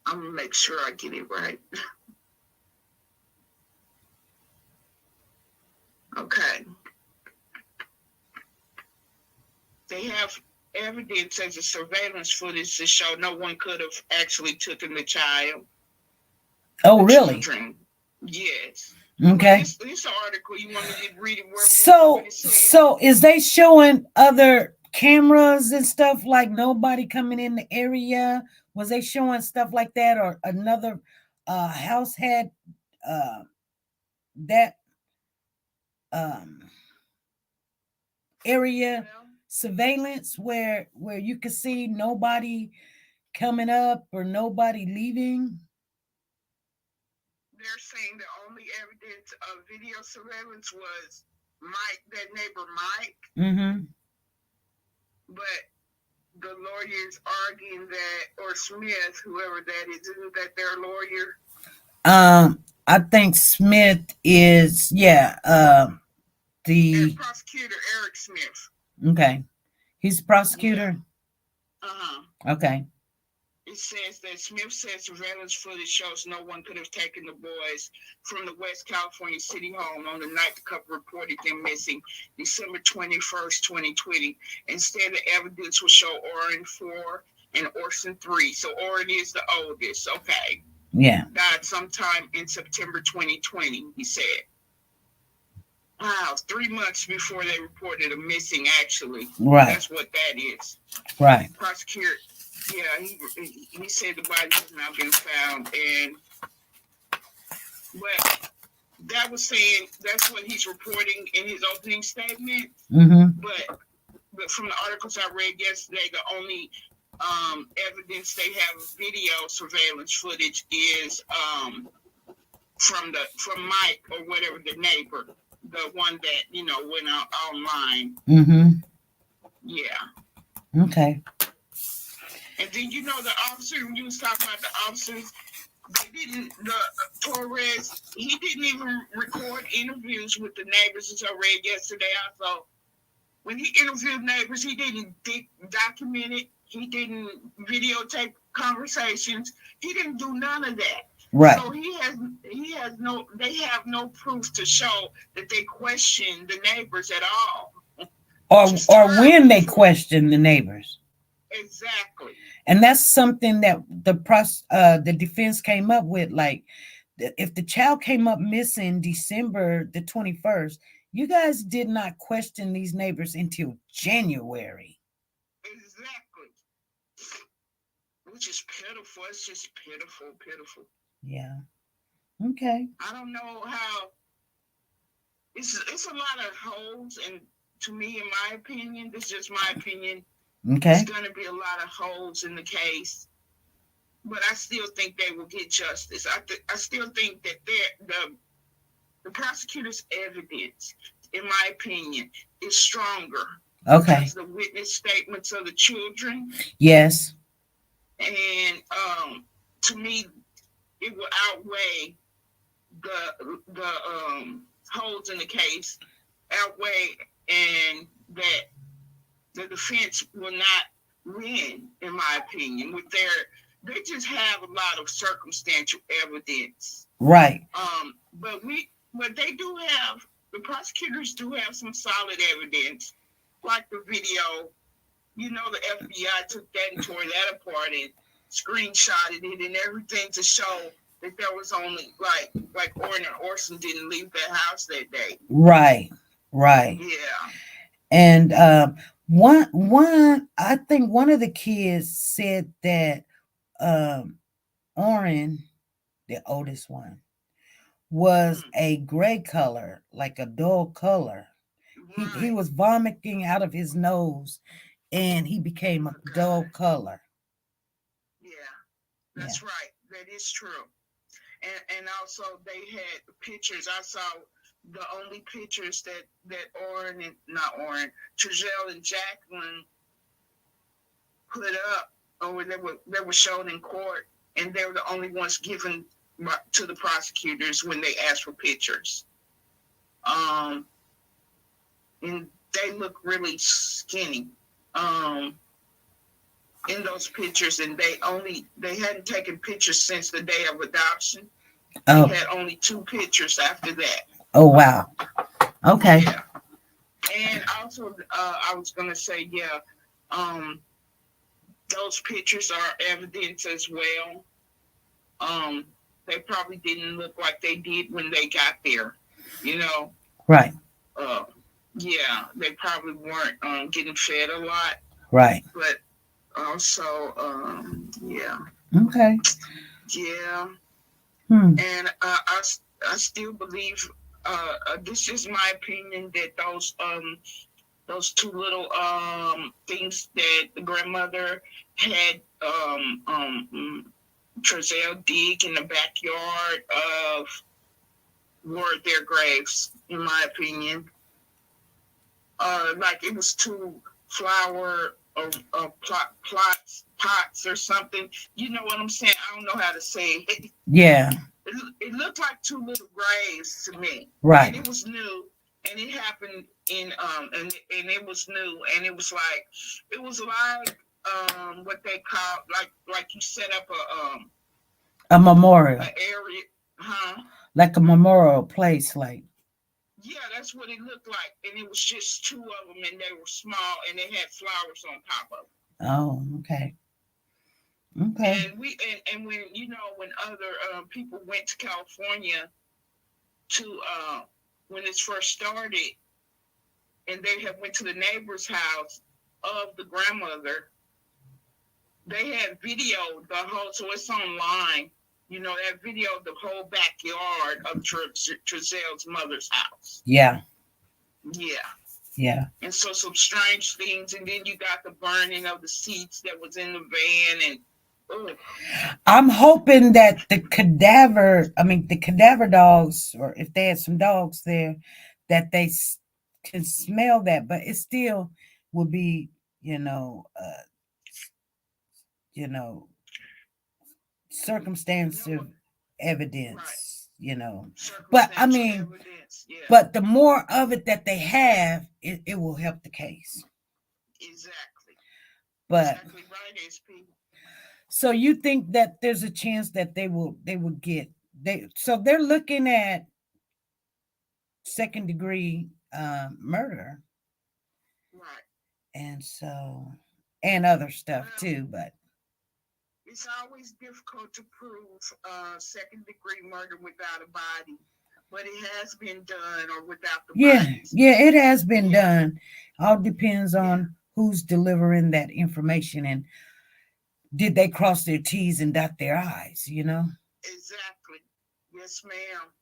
I'm gonna make sure I get it right. Okay. They have evidence as a surveillance footage to show no one could have actually taken the child. Oh, really? Children. Yes. Okay. This article, you want me to read it word so is they showing other cameras and stuff, like nobody coming in the area? Was they showing stuff like that, or another house had that area surveillance where you could see nobody coming up or nobody leaving? They're saying the only evidence of video surveillance was Mike, that neighbor Mike. But the lawyers arguing that, or Smith, whoever that is, isn't that their lawyer? I think Smith is, the and prosecutor Eric Smith. Okay. He's a prosecutor? Yeah. Okay. It says that Smith says surveillance footage shows no one could have taken the boys from the West California City home on the night the couple reported them missing, December 21st, 2020. Instead, the evidence will show Orrin 4 and Orson 3. So Orrin is the oldest. Okay. Yeah. Died sometime in September 2020, he said. Wow, 3 months before they reported a missing, actually. Right. That's what that is. Right. Prosecutor, yeah, he said the body has not been found, and but that was saying that's what he's reporting in his opening statement. But from the articles I read yesterday, the only evidence they have of video surveillance footage is from Mike or whatever, the neighbor, the one that went out online. Yeah. Okay. And then the officer, when you was talking about the officers, the Torres, he didn't even record interviews with the neighbors, as I read yesterday. Also, when he interviewed neighbors, he didn't document it. He didn't videotape conversations. He didn't do none of that. Right. So they have no proof to show that they questioned the neighbors at all. Or when they questioned the neighbors. Exactly. And that's something that the defense came up with. Like, if the child came up missing December the 21st, you guys did not question these neighbors until January. Exactly. Which is pitiful. It's just pitiful. Yeah. Okay. I don't know how. It's a lot of holes, and to me, in my opinion, this is just my opinion. Okay. There's going to be a lot of holes in the case, but I still think they will get justice. I still think that the prosecutor's evidence, in my opinion, is stronger. Okay. Because the witness statements of the children. Yes. And to me, it will outweigh the holes in the case, and that the defense will not win, in my opinion. They just have a lot of circumstantial evidence. Right. But they do have, the prosecutors do have some solid evidence, like the video. The FBI took that and tore that apart and screenshotted it and everything to show that there was only like Orrin and Orson didn't leave their house that day. Right. Yeah. And I think one of the kids said that Orrin, the oldest one, was a gray color, like a dull color. Right. He was vomiting out of his nose and he became a dull color. Yeah, that's right. That is true. And also they had pictures. I saw the only pictures that Trrail and Jacqueline put up, or they were shown in court, and they were the only ones given to the prosecutors when they asked for pictures. And they look really skinny in those pictures, and they hadn't taken pictures since the day of adoption. They had only 2 pictures after that. Oh wow. Okay. Yeah. And also I was gonna say, those pictures are evidence as well. They probably didn't look like they did when they got there, you know. Right. Yeah, they probably weren't getting fed a lot. Right. But also, yeah. Okay. Yeah. And I still believe, this is my opinion, that those 2 little things that the grandmother had Trrail dig in the backyard of were their graves, in my opinion. Like it was 2 flower pots or something. You know what I'm saying? I don't know how to say it. Yeah. It looked like 2 little graves to me. Right. And it was new, and it happened in and it was new, and it was like what they call like you set up a memorial. An area, huh? Like a memorial place, like. Yeah, that's what it looked like, and it was just 2 of them, and they were small, and they had flowers on top of them. Oh, okay. Okay. And when when other people went to California to when this first started, and they had went to the neighbor's house of the grandmother, they had videoed the whole, so it's online. That video of the whole backyard of Trrail's mother's house. Yeah. Yeah. Yeah. And so some strange things, and then you got the burning of the seats that was in the van, and I'm hoping that the cadaver dogs, or if they had some dogs there, that they can smell that, but it still would be, circumstantial evidence, but I mean, evidence, yeah. but the more of it that they have, it will help the case. Exactly. But exactly right, SP. So you think that there's a chance that they will get so they're looking at 2nd degree murder, right? And so, and other stuff too, but it's always difficult to prove 2nd degree murder without a body, but it has been done, or without the bodies. Yeah, it has been done. All depends on who's delivering that information, and did they cross their T's and dot their I's, Exactly. Yes, ma'am.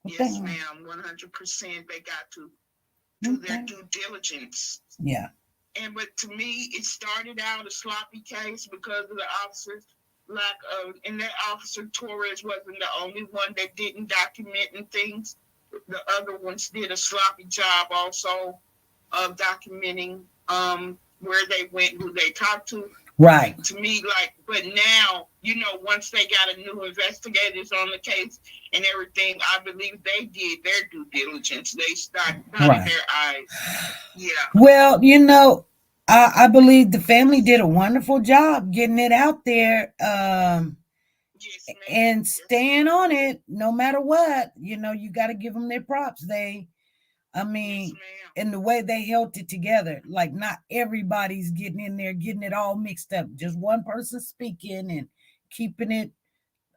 Yes, ma'am. 100%. They got to do their due diligence. Yeah. But to me, it started out a sloppy case because of the officer's lack of, and that officer Torres wasn't the only one that didn't document and things. The other ones did a sloppy job also of documenting where they went, who they talked to. Right. To me, but now, once they got a new investigators on the case and everything, I believe they did their due diligence. They started dotting their I's. Yeah. Well, I believe the family did a wonderful job getting it out there, yes, and staying on it no matter what. You got to give them their props. Yes, in the way they held it together, like not everybody's getting in there, getting it all mixed up. Just one person speaking and keeping it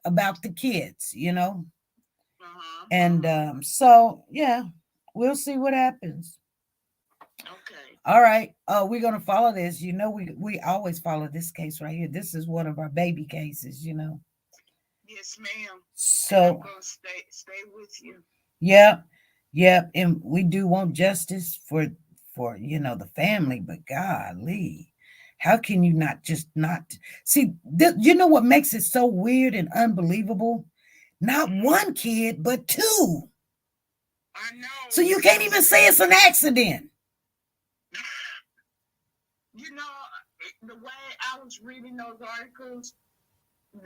about the kids, And so, yeah, we'll see what happens. Okay. All right. We're going to follow this. We always follow this case right here. This is one of our baby cases, Yes, ma'am. So I'm going to stay with you. Yeah. And we do want justice for for, the family, but golly, how can you not see, you know what makes it so weird and unbelievable? Not one kid, but two. I know. So you can't even say it's an accident. The way I was reading those articles,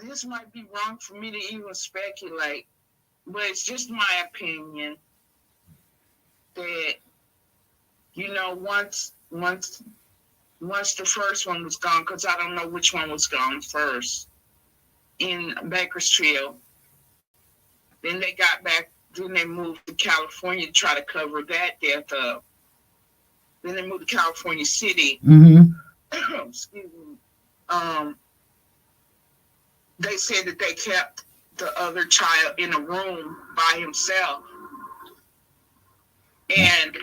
this might be wrong for me to even speculate, but it's just my opinion that, once the first one was gone, because I don't know which one was gone first, in Bakersfield, then they got back, then they moved to California to try to cover that death up. Then they moved to California City. Excuse me. They said that they kept the other child in a room by himself. And,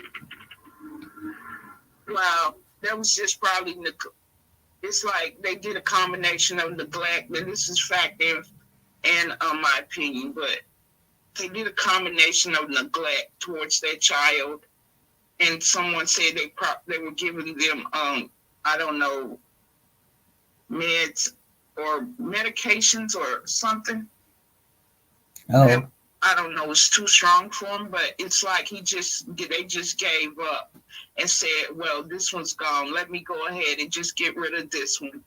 well, that was just probably, it's like they did a combination of neglect, and this is fact and my opinion, but they did a combination of neglect towards their child, and someone said they were giving them, I don't know, meds or medications or something. Oh. I don't know, it's too strong for him, but it's like they just gave up and said, well, this one's gone. Let me go ahead and just get rid of this one.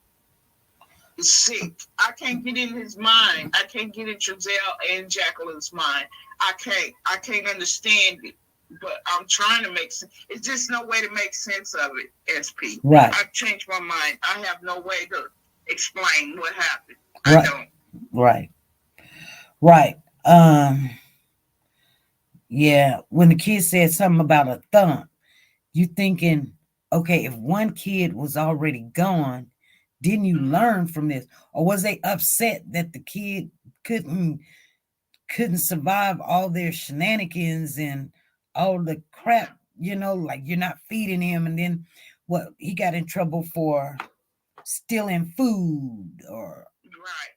It's sick. I can't get in his mind. I can't get in Trezell and Jacqueline's mind. I can't understand it, but I'm trying to make sense. It's just no way to make sense of it, SP. Right. I've changed my mind. I have no way to explain what happened. Right. I don't. Right. Yeah, when the kid said something about a thump, you thinking, okay, if one kid was already gone, didn't you learn from this? Or was they upset that the kid couldn't survive all their shenanigans and all the crap, like you're not feeding him, and then he got in trouble for stealing food or right,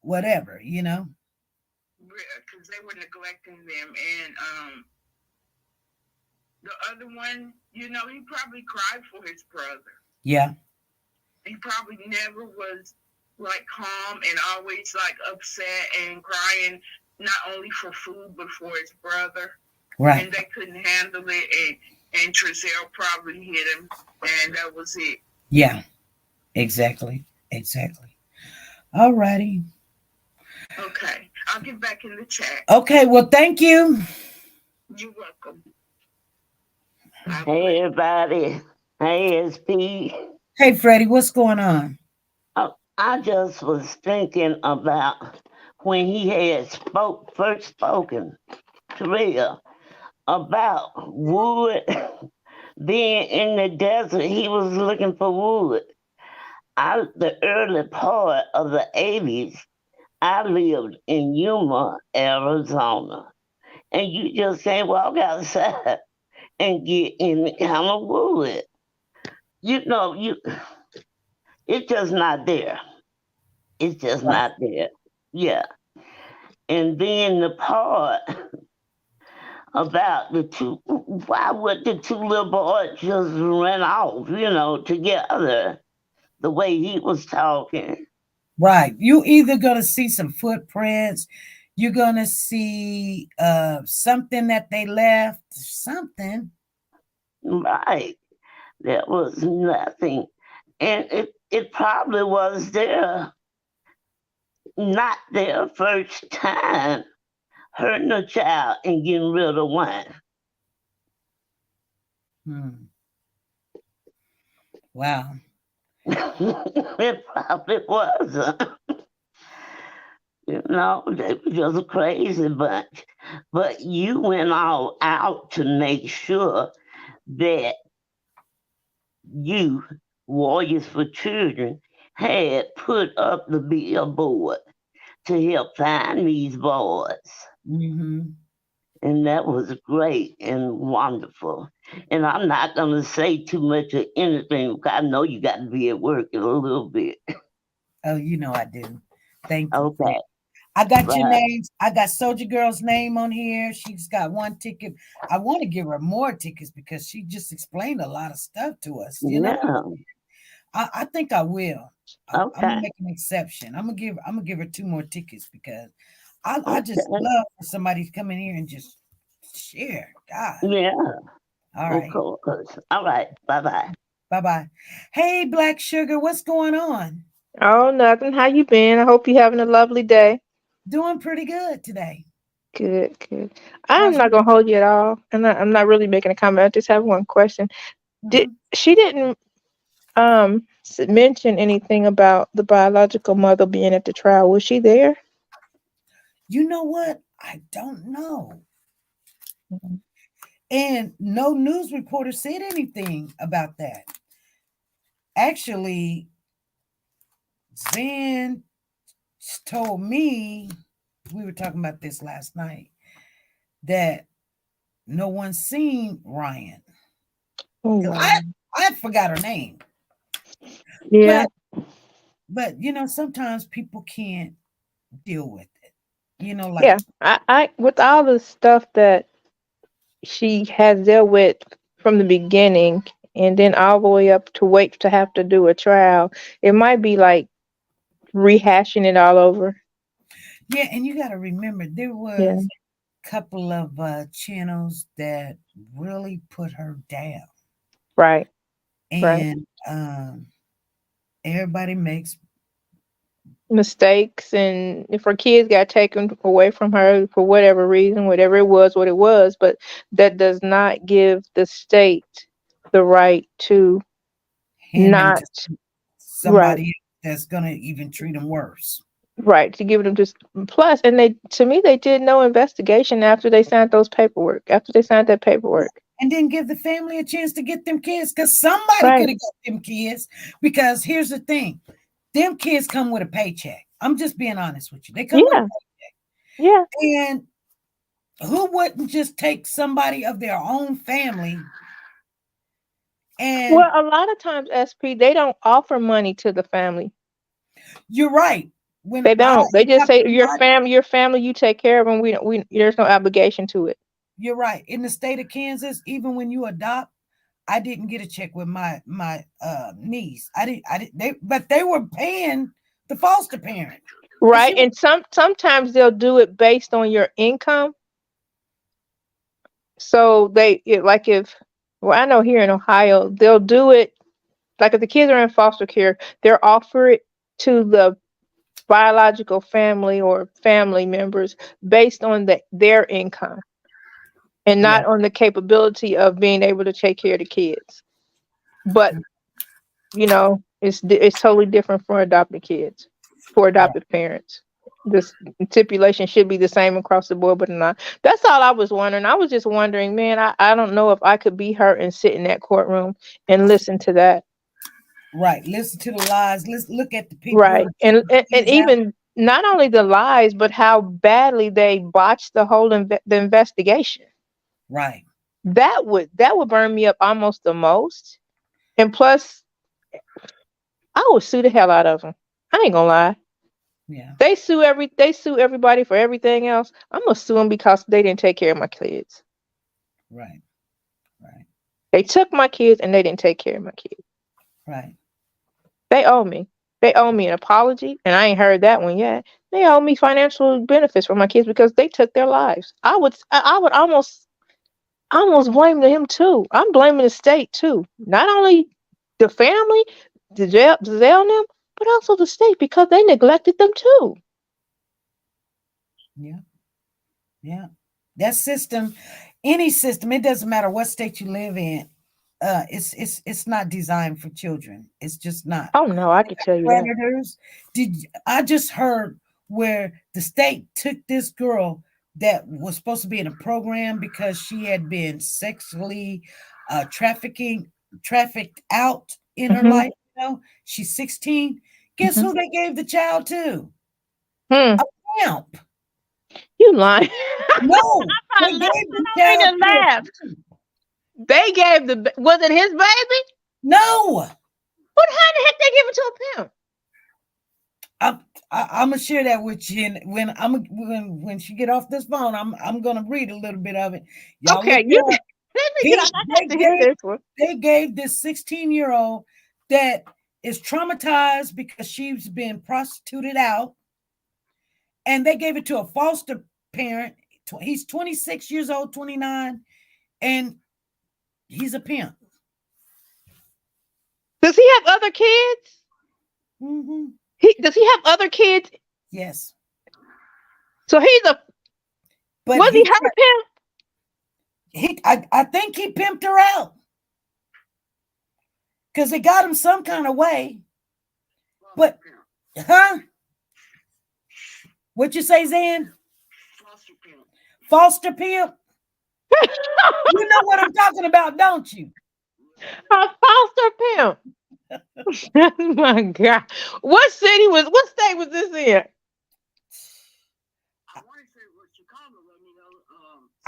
whatever, because they were neglecting them. And the other one, he probably cried for his brother. Yeah. He probably never was like calm and always like upset and crying, not only for food but for his brother. Right. And they couldn't handle it, and Trezell probably hit him, and that was it. Yeah. Exactly. All righty. Okay, I'll get back in the chat. Okay, well, thank you. You're welcome. Hey, everybody. Hey, SP. Hey, Freddie, what's going on? I just was thinking about when he had first spoken to Rhea about wood. Being in the desert, he was looking for wood. The early part of the 80s, I lived in Yuma, Arizona. And you just can't walk outside and get any kind of wood. It's just not there. It's just not there. Yeah. And then the part about why would the two little boys just run off, together the way he was talking? Right. You either going to see some footprints, you're going to see something that they left, something. Right. There was nothing. And it probably was not their first time hurting a child and getting rid of one. Wow. It probably wasn't. They were just a crazy bunch. But you went all out to make sure that you, Warriors for Children, had put up the billboard to help find these boys. Mm-hmm. And that was great and wonderful. And I'm not going to say too much of anything because I know you got to be at work in a little bit. Oh, I do. Thank you. Okay. I got your Right. names. I got Soldier Girl's name on here. She's got 1 ticket. I want to give her more tickets because she just explained a lot of stuff to us. You know, Yeah. I think I will. I'm gonna Okay. make an exception. I'm gonna give her 2 more tickets because I just Okay. love for somebody to come in here and just share. God. Yeah. All Of right. course. All right. Bye-bye. Bye-bye. Hey, Black Sugar, what's going on? Oh, nothing. How you been? I hope you're having a lovely day. Doing pretty good today. Good, good. I'm How's not gonna hold you at all. I'm not really making a comment. I just have one question. Mhm. She didn't mention anything about the biological mother being at the trial? Was she there? You know what? I don't know. Mhm. And no news reporter said anything about that. Actually, Zen told me, we were talking about this last night, that no one's seen Ryan. Oh, wow. I forgot her name. Yeah. But you know, sometimes people can't deal with it. You know, like Yeah. I with all the stuff that she has dealt with from the beginning and then all the way up to wait to have to do a trial, it might be like rehashing it all over. yeah, and you gotta remember there Yeah. was a couple of channels that really put her down. Right. Right. And everybody makes Mistakes, and if her kids got taken away from her for whatever reason, whatever it was, what it was, but that does not give the state the right to hand them not to right, somebody that's gonna even treat them worse. right, to give them just plus. And they, to me, they did no investigation after they signed those paperwork, after they signed that paperwork. And then give the family a chance to get them kids because somebody Right. could have got them kids. Because here's the thing, them kids come with a paycheck. I'm just being honest with you. They come with a Yeah. paycheck. And who wouldn't just take somebody of their own family? And Well, a lot of times, SP, they don't offer money to the family. you're right. They When don't. They just say your I family, you take care of them. We there's no obligation to it. you're right. In the state of Kansas, even when you adopt, I didn't get a check with my niece. I didn't but they were paying the foster parent. Right. And sometimes they'll do it based on your income. So like if, well, I know here in Ohio, they'll do it like if the kids are in foster care, they'll offer it to the biological family or family members based on their income and Yeah. not on the capability of being able to take care of the kids. But you know, it's totally different for adopted kids, for adopted parents. This stipulation should be the same across the board, but not. That's all I was wondering. I was just wondering, man, I don't know if I could be her and sit in that courtroom and listen to that. Right. Listen to the lies. Let's look at the people. Right. And even not only the lies, but how badly they botched the whole the investigation. Right. That would burn me up almost the most. And plus, I would sue the hell out of them. I ain't gonna lie. Yeah. They sue everybody for everything else. I'm gonna sue them because they didn't take care of my kids. Right. Right. They took my kids and they didn't take care of my kids. Right. They owe me. They owe me an apology, and I ain't heard that one yet. They owe me financial benefits for my kids because they took their lives. I would almost blame him too. I'm blaming the state too. Not only the family, the jail them, but also the state because they neglected them too. Yeah. Yeah. That system, any system, it doesn't matter what state you live in. It's not designed for children. It's just not. Oh no, I can tell you Predators. I just heard where the state took this girl that was supposed to be in a program because she had been sexually trafficked out in her life. You know, she's 16. Guess who they gave the child to? A pimp. You lying? No, they gave the child to. They gave was it his baby? No. But how the heck they give it to a pimp? I'm gonna share that with you, and when she get off this phone, I'm gonna read a little bit of it. Y'all Okay, look it up. let me get. I got to hear this one. They gave this 16-year-old that is traumatized because she's been prostituted out, and they gave it to a foster parent. He's 26 years old, 29, and he's a pimp. Does he have other kids? Mm-hmm. Does he have other kids? Yes. So he's a. But was he her pimp? I think he pimped her out because they got him some kind of way. But, huh? What you say, Zan? Foster pimp. You know what I'm talking about, don't you? A foster pimp. Oh my God! What state was this in?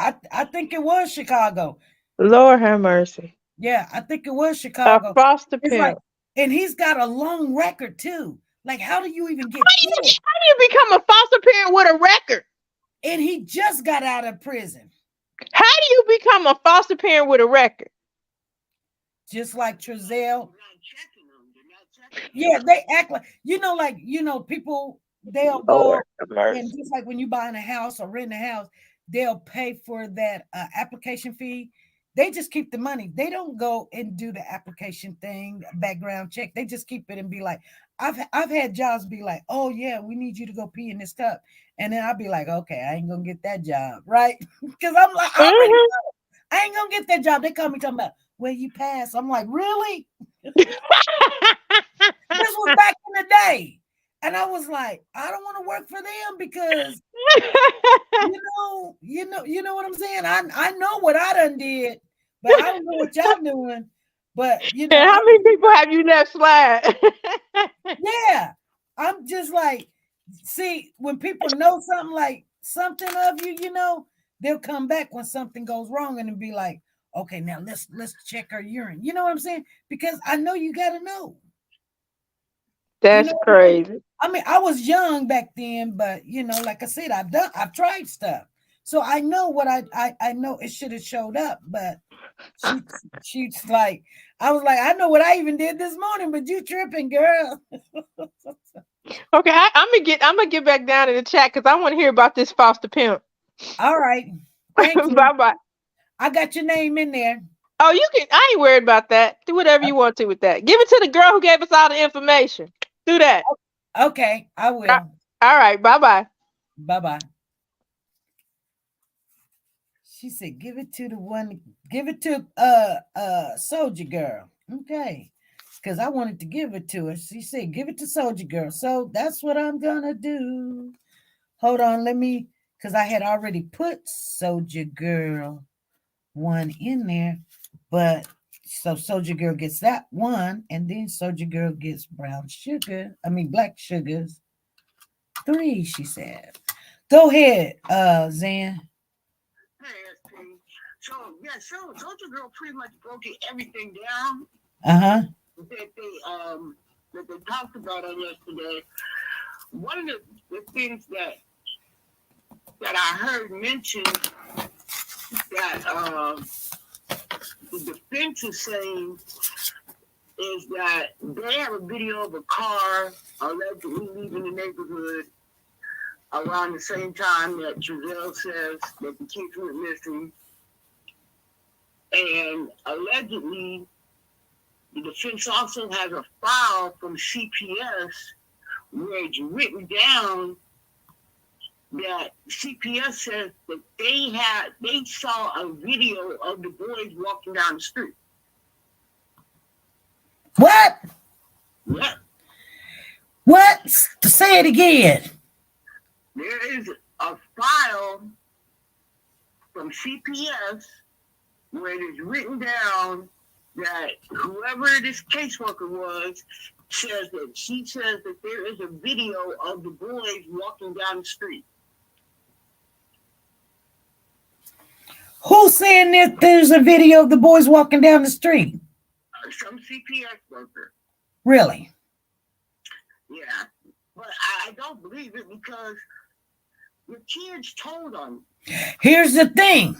I think it was Chicago. Lord have mercy. Yeah, I think it was Chicago. A foster pimp. And he's got a long record too. Like, how do you even get? How do you become a foster parent with a record? And he just got out of prison. How do you become a foster parent with a record? Just like Trezell. Yeah, they act like people. They'll go and just like when you buying a house or renting a house, they'll pay for that application fee. They just keep the money. They don't go and do the application thing, background check. They just keep it and be like, I've had jobs be like, oh yeah, we need you to go pee in this cup. And then I'll be like, okay, I ain't gonna get that job, right? Because I'm like, I already know I ain't gonna get that job. They call me talking about, well, you passed. I'm like, really? This was back in the day. And I was like, I don't want to work for them because you know what I'm saying? I know what I done did, but I don't know what y'all doing. But and how many people have you left slide? Yeah. I'm just like, see, when people know something of you, they'll come back when something goes wrong and be like, okay, now let's check her urine. You know what I'm saying? Because I know you gotta know. That's crazy. I mean, I was young back then, but like I said, I've tried stuff. So I know what I know it should have showed up, but she's like, I was like, I know what I even did this morning, but you tripping, girl. Okay, I'm gonna get back down in the chat because I want to hear about this foster pimp. All right. Thank you. Bye-bye. I got your name in there. Oh, you can. I ain't worried about that. Do whatever you want to with that. Give it to the girl who gave us all the information. Do that. Okay, I will. All right. Bye-bye. Bye-bye. She said, give it to Soldier Girl. Okay. Because I wanted to give it to her. She said, give it to Soldier Girl. So that's what I'm gonna do. Hold on, because I had already put Soldier Girl one in there, but so Soldier Girl gets that one, and then Soldier Girl gets black sugars 3, she said. Go ahead, Zan. So Soldier Girl pretty much broke everything down. That they talked about on yesterday. One of the things that I heard mentioned that the defense is saying is that they have a video of a car allegedly leaving the neighborhood around the same time that Giselle says that the kids went missing. And allegedly, the defense also has a file from CPS where it's written down that CPS says that they saw a video of the boys walking down the street. What? What? What? Say it again. There is a file from CPS where it is written down that whoever this caseworker was says that there is a video of the boys walking down the street. Who's saying that there's a video of the boys walking down the street? Some CPS worker. Really? Yeah. But I don't believe it because the kids told on me. Here's the thing.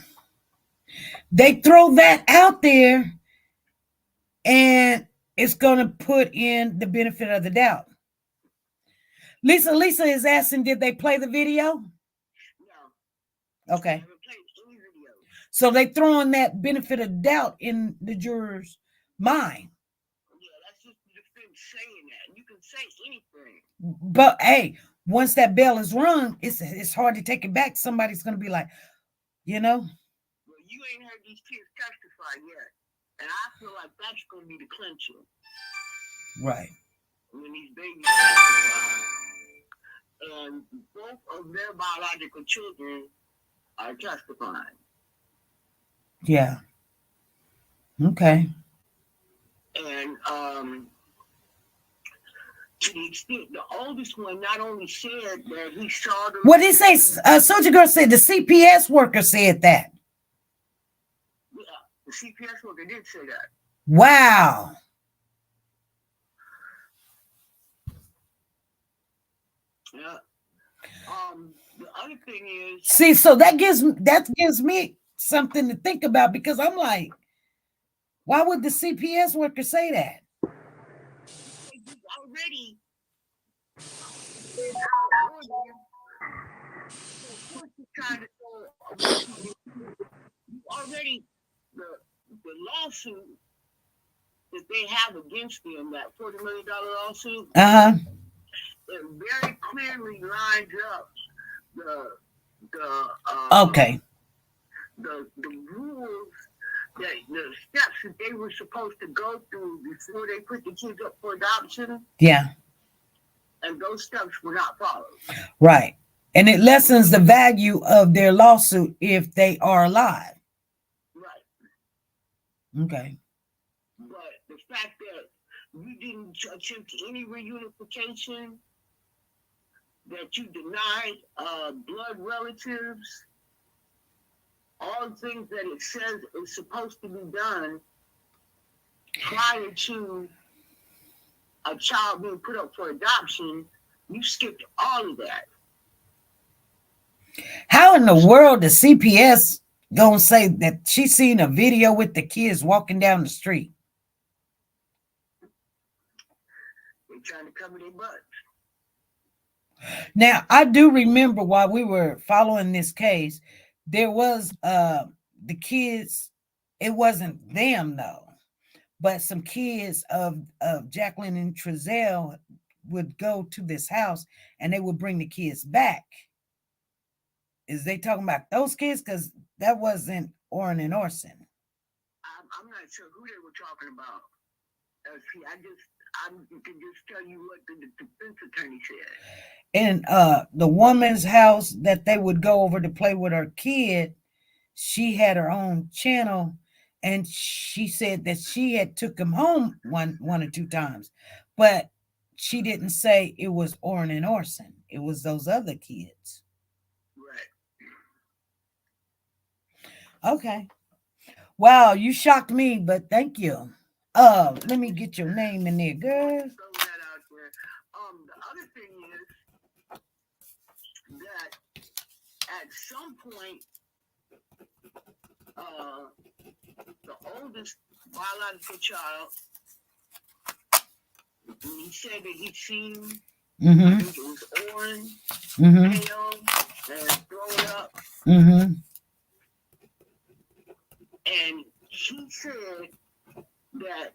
They throw that out there and it's going to put in the benefit of the doubt. Lisa is asking, did they play the video? No. Okay. I haven't played any videos. So they throwing that benefit of doubt in the juror's mind. Yeah, that's just the defense saying that. You can say anything. But hey, once that bell is rung, it's hard to take it back. Somebody's going to be like, you know. Well, you ain't heard these kids testify yet. And I feel like that's going to be the clincher. Right. When these babies testify. And both of their biological children are testifying. Yeah. Okay. And to the extent, the oldest one not only said that he saw them. What did he say? Soldier Girl said the CPS worker said that. Yeah, the CPS worker did say that. Wow. Yeah. The other thing is, See, so that gives me something to think about because I'm like, why would the CPS worker say that? he's already already the lawsuit that they have against them, that $40 million lawsuit, it very clearly lines up the rules, the steps that they were supposed to go through before they put the kids up for adoption. Yeah. And those steps were not followed. Right. And it lessens the value of their lawsuit if they are alive. Right. Okay. But the fact that you didn't attempt any reunification, that you denied blood relatives, all the things that it says is supposed to be done prior to a child being put up for adoption, you skipped all of that. How in the world the CPS gonna say that she seen a video with the kids walking down the street? They're trying to cover their butts. Now, I do remember while we were following this case, there was the kids, it wasn't them though, but some kids of Jacqueline and Trrail would go to this house and they would bring the kids back. Is they talking about those kids? Because that wasn't Orrin and Orson. I'm not sure who they were talking about. I can just tell you what the defense attorney said. And the woman's house that they would go over to play with her kid, she had her own channel, and she said that she had took him home one or two times, but she didn't say it was Orrin and Orson. It was those other kids. Right. Okay. Wow, you shocked me, but thank you. Let me get your name in there, girl. Throw that out there. The other thing is that at some point, the oldest biological child, when he said that he'd seen, I think it was Orrin, pale, and thrown up. And he said that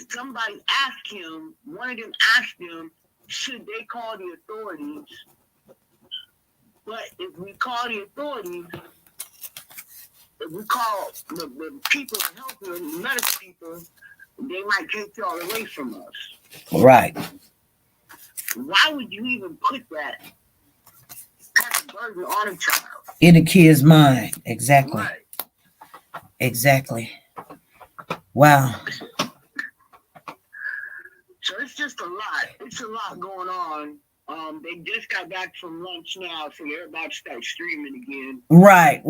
somebody asked him, one of them asked him, should they call the authorities? But if we call the authorities, if we call the people helping the medical people, they might take y'all away from us. Right. Why would you even put that type of burden on a child? In a kid's mind. Exactly. Right. Exactly. Wow. So it's just a lot. It's a lot going on. They just got back from lunch now, so they're about to start streaming again. Right.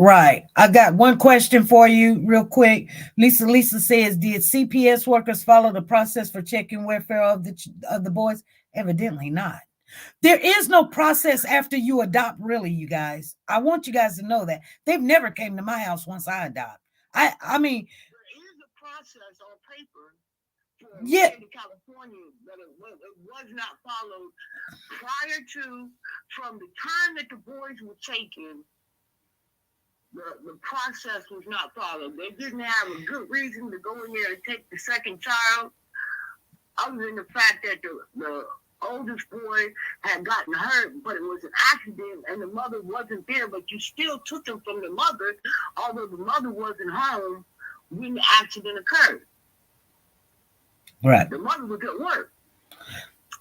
I got one question for you real quick. Lisa says, did CPS workers follow the process for checking welfare of the boys? Evidently not. There is no process after you adopt, really, you guys. I want you guys to know that. They've never came to my house once I adopt. I mean, there is a process on paper for yeah, state of California, but it was not followed prior to, from the time that the boys were taken. The process was not followed. They didn't have a good reason to go in there and take the second child, other than the fact that the oldest boy had gotten hurt, but it was an accident and the mother wasn't there, but you still took him from the mother, although the mother wasn't home when the accident occurred. right. The mother was at work.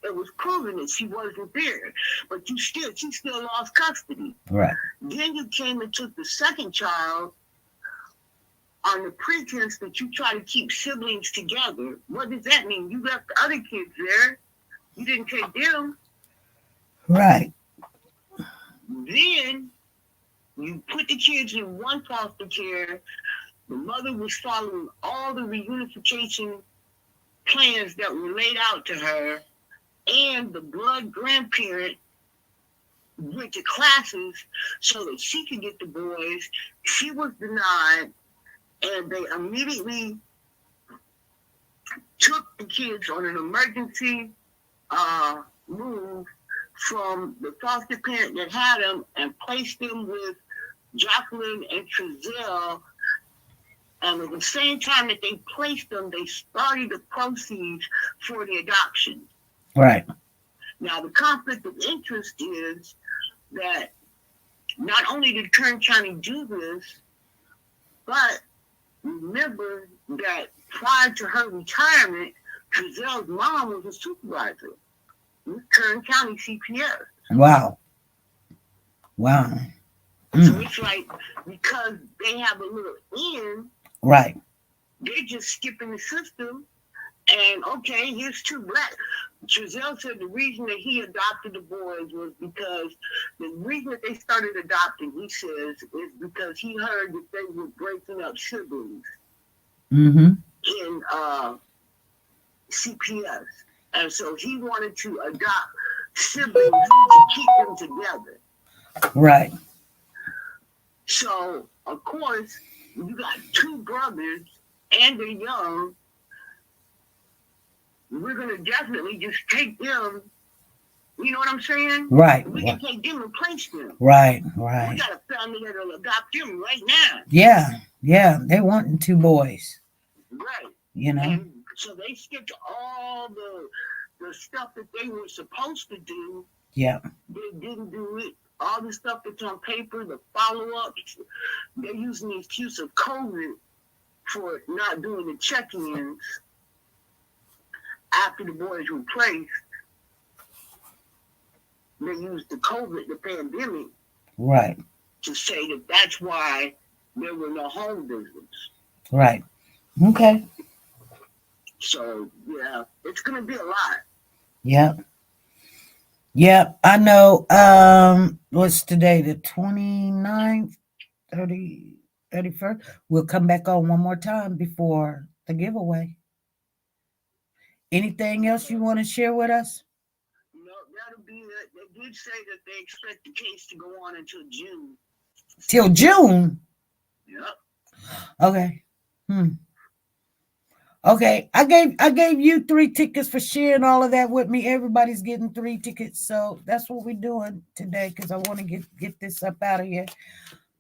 It was proven that she wasn't there, but she still lost custody. Right. Then you came and took the second child on the pretense that you try to keep siblings together. What does that mean? You left the other kids there. You didn't take them. Right. Then you put the kids in one foster care. The mother was following all the reunification plans that were laid out to her, and the blood grandparent went to classes so that she could get the boys. She was denied, and they immediately took the kids on an emergency move from the foster parent that had them and placed them with Jacqueline and Trezell. And at the same time that they placed them, they started the proceeds for the adoption. Right. Now, the conflict of interest is that not only did Kern County do this, but remember that prior to her retirement, Trezell's mom was a supervisor with Kern County CPS. Wow. Wow. So it's like, because they have a little in, Right. they're just skipping the system. And okay, here's two black. Trezell said the reason that he adopted the boys was because the reason that they started adopting, he says, is because he heard that they were breaking up siblings in CPS. And so he wanted to adopt siblings to keep them together. Right. So, of course, you got two brothers and they're young. We're going to definitely just take them. You know what I'm saying? Right. We can take them and place them. Right. We Right. got a family that'll adopt them right now. Yeah. Yeah. They wanting two boys. Right. You know? And so they skipped all the stuff that they were supposed to do. Yeah. They didn't do it. All the stuff that's on paper, the follow-ups, they're using the excuse of COVID for not doing the check-ins after the boys were placed. They used the COVID, the pandemic, Right. to say that that's why there were no home visits. Right. Okay. So, yeah, it's going to be a lot. Yep. Yep. I know. What's today? The 29th, 31st. We'll come back on one more time before the giveaway. Anything else you want to share with us? No, that'll be it. They did say that they expect the case to go on until June. Till June? Yep. Okay. Okay. I gave you 3 tickets for sharing all of that with me. Everybody's getting 3 tickets. So that's what we're doing today, because I want to get this up out of here.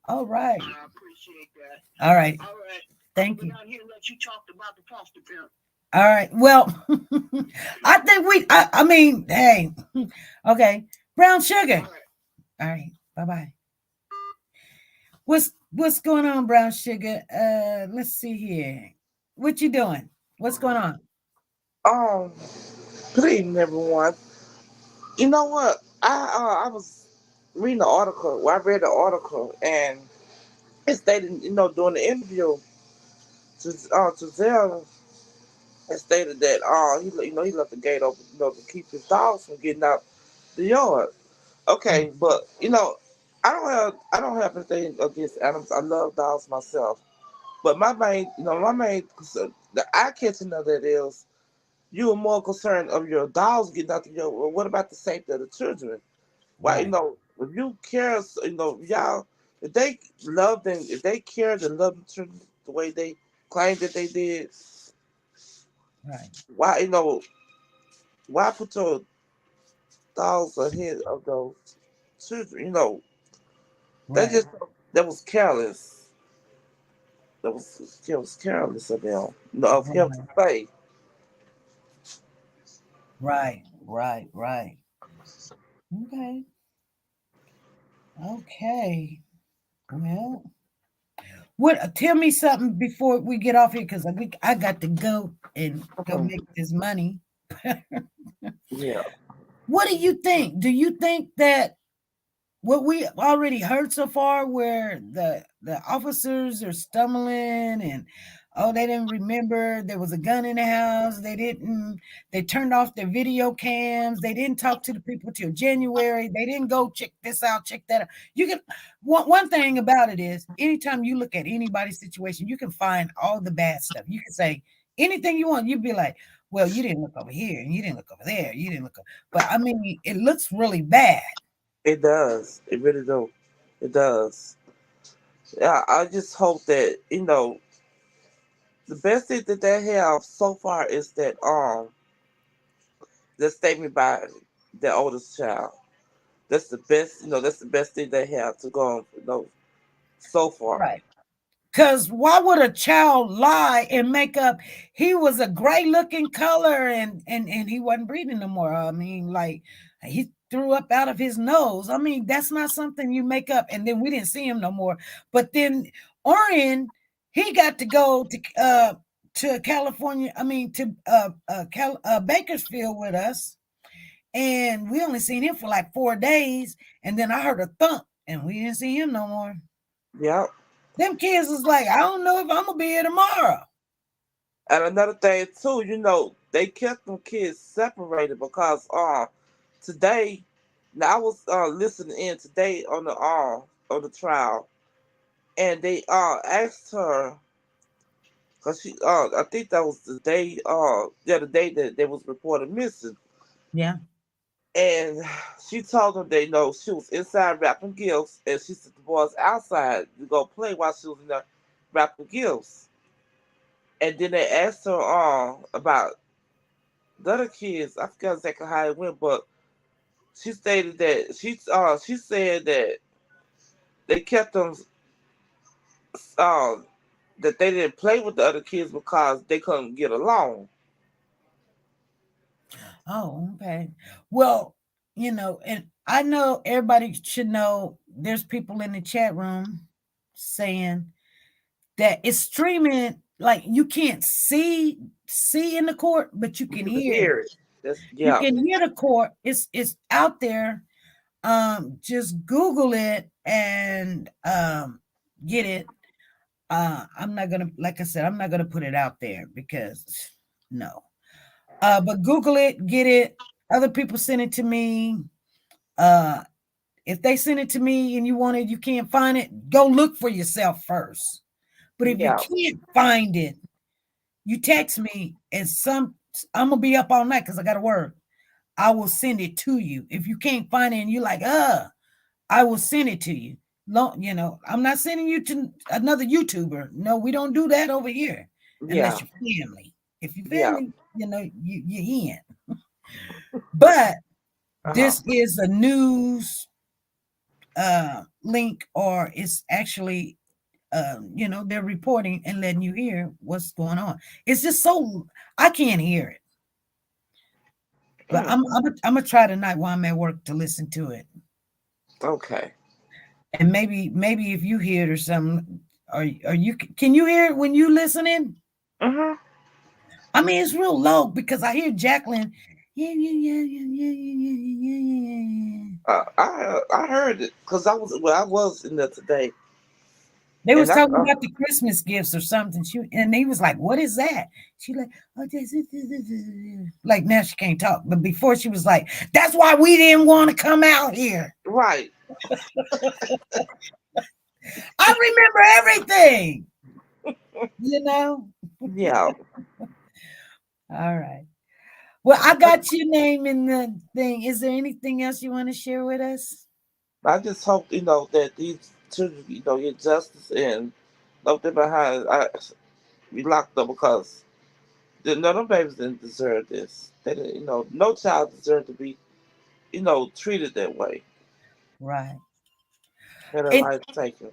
All right. I appreciate that. All right. All right. Thank you. We're not here to let you talk about the foster pimp. All right. Well, I think I mean, hey. Okay. Brown sugar. All right. All right. Bye-bye. What's going on, Brown sugar? Let's see here. What you doing? What's going on? Good evening, everyone. You know what? I was reading the article. Well, I read the article, and it stated, during the interview, Trezell had stated that he left the gate open, to keep his dogs from getting out the yard. Okay, but I don't have anything against animals. I love dogs myself. But my main concern, the eye catching of that is, you were more concerned of your dogs getting out the yard. Well, what about the safety of the children? Why, Right. if you care, y'all, if they love them, if they cared and loved the children the way they claimed that they did, Right. why, why put your dogs ahead of those children? That Right. just, that was careless. That was careless of them, of him to say. Right. Right. Right. Okay. Okay. Well, what? Tell me something before we get off here, because I got to go and go Mhm. make this money. Yeah, What do you think? Do you think that what we already heard so far, where the officers are stumbling and they didn't remember there was a gun in the house, they turned off their video cams, they didn't talk to the people till January, they didn't go check this out, check that out. You can one thing about it is, anytime you look at anybody's situation, you can find all the bad stuff. You can say anything you want. You'd be like, well, you didn't look over here and you didn't look over there, you didn't look but I mean, it looks really bad. it does. It really do. It does. Yeah, I just hope that the best thing that they have so far is that the statement by the oldest child. That's the best. That's the best thing they have to go on. So far. Right. Because why would a child lie and make up he was a gray looking color and he wasn't breathing no more? I mean, like, he threw up out of his nose. I mean, that's not something you make up. And then we didn't see him no more. But then Orion, he got to go to California. I mean, to Bakersfield with us, and we only seen him for like 4 days. And then I heard a thump, and we didn't see him no more. Yep. Them kids is like, I don't know if I'm gonna be here tomorrow. And another thing too, they kept them kids separated because today, now I was listening in today on the trial, and they asked her, because she I think that was the day the day that they was reported missing. Yeah. And she told them they know she was inside wrapping gifts, and she said the boys outside to go play while she was in there wrapping gifts. And then they asked her about the other kids. I forgot exactly how it went, but she stated that she said that they kept them uh, that they didn't play with the other kids because they couldn't get along. Oh, okay. Well, and I know everybody should know there's people in the chat room saying that it's streaming, like you can't see in the court, but you can You can hear it. hear it. You Yeah. can hear the court. It's out there. Just Google it and get it. I'm not gonna, like I said, I'm not gonna put it out there because no. But Google it, get it. Other people send it to me. If they send it to me and you can't find it, go look for yourself first. But if you Yeah. can't find it, you text me, and I'm gonna be up all night because I got to work. I will send it to you. If you can't find it and you're like, I will send it to you. I'm not sending you to another YouTuber. No, we don't do that over here Yeah. unless you're family. If you're Yeah. family, you're in. But this is a news link, or it's actually they're reporting and letting you hear what's going on. It's just so I can't hear it. But I'm gonna try tonight while I'm at work to listen to it. Okay. And maybe if you hear it or something, or can you hear it when you listening? Uh-huh. I mean, it's real low because I hear Jacqueline. Yeah. I heard it because I was in there today. They was talking about the Christmas gifts or something. And he was like, "What is that?" She like, "Oh, this." Like now she can't talk, but before she was like, "That's why we didn't want to come out here." Right. I remember everything. Yeah. All right. Well, I got your name in the thing. Is there anything else you want to share with us? I just hope that these children get justice and lock them behind. We locked them because them babies didn't deserve this. They didn't. No child deserved to be treated that way. Right. Had a life taken.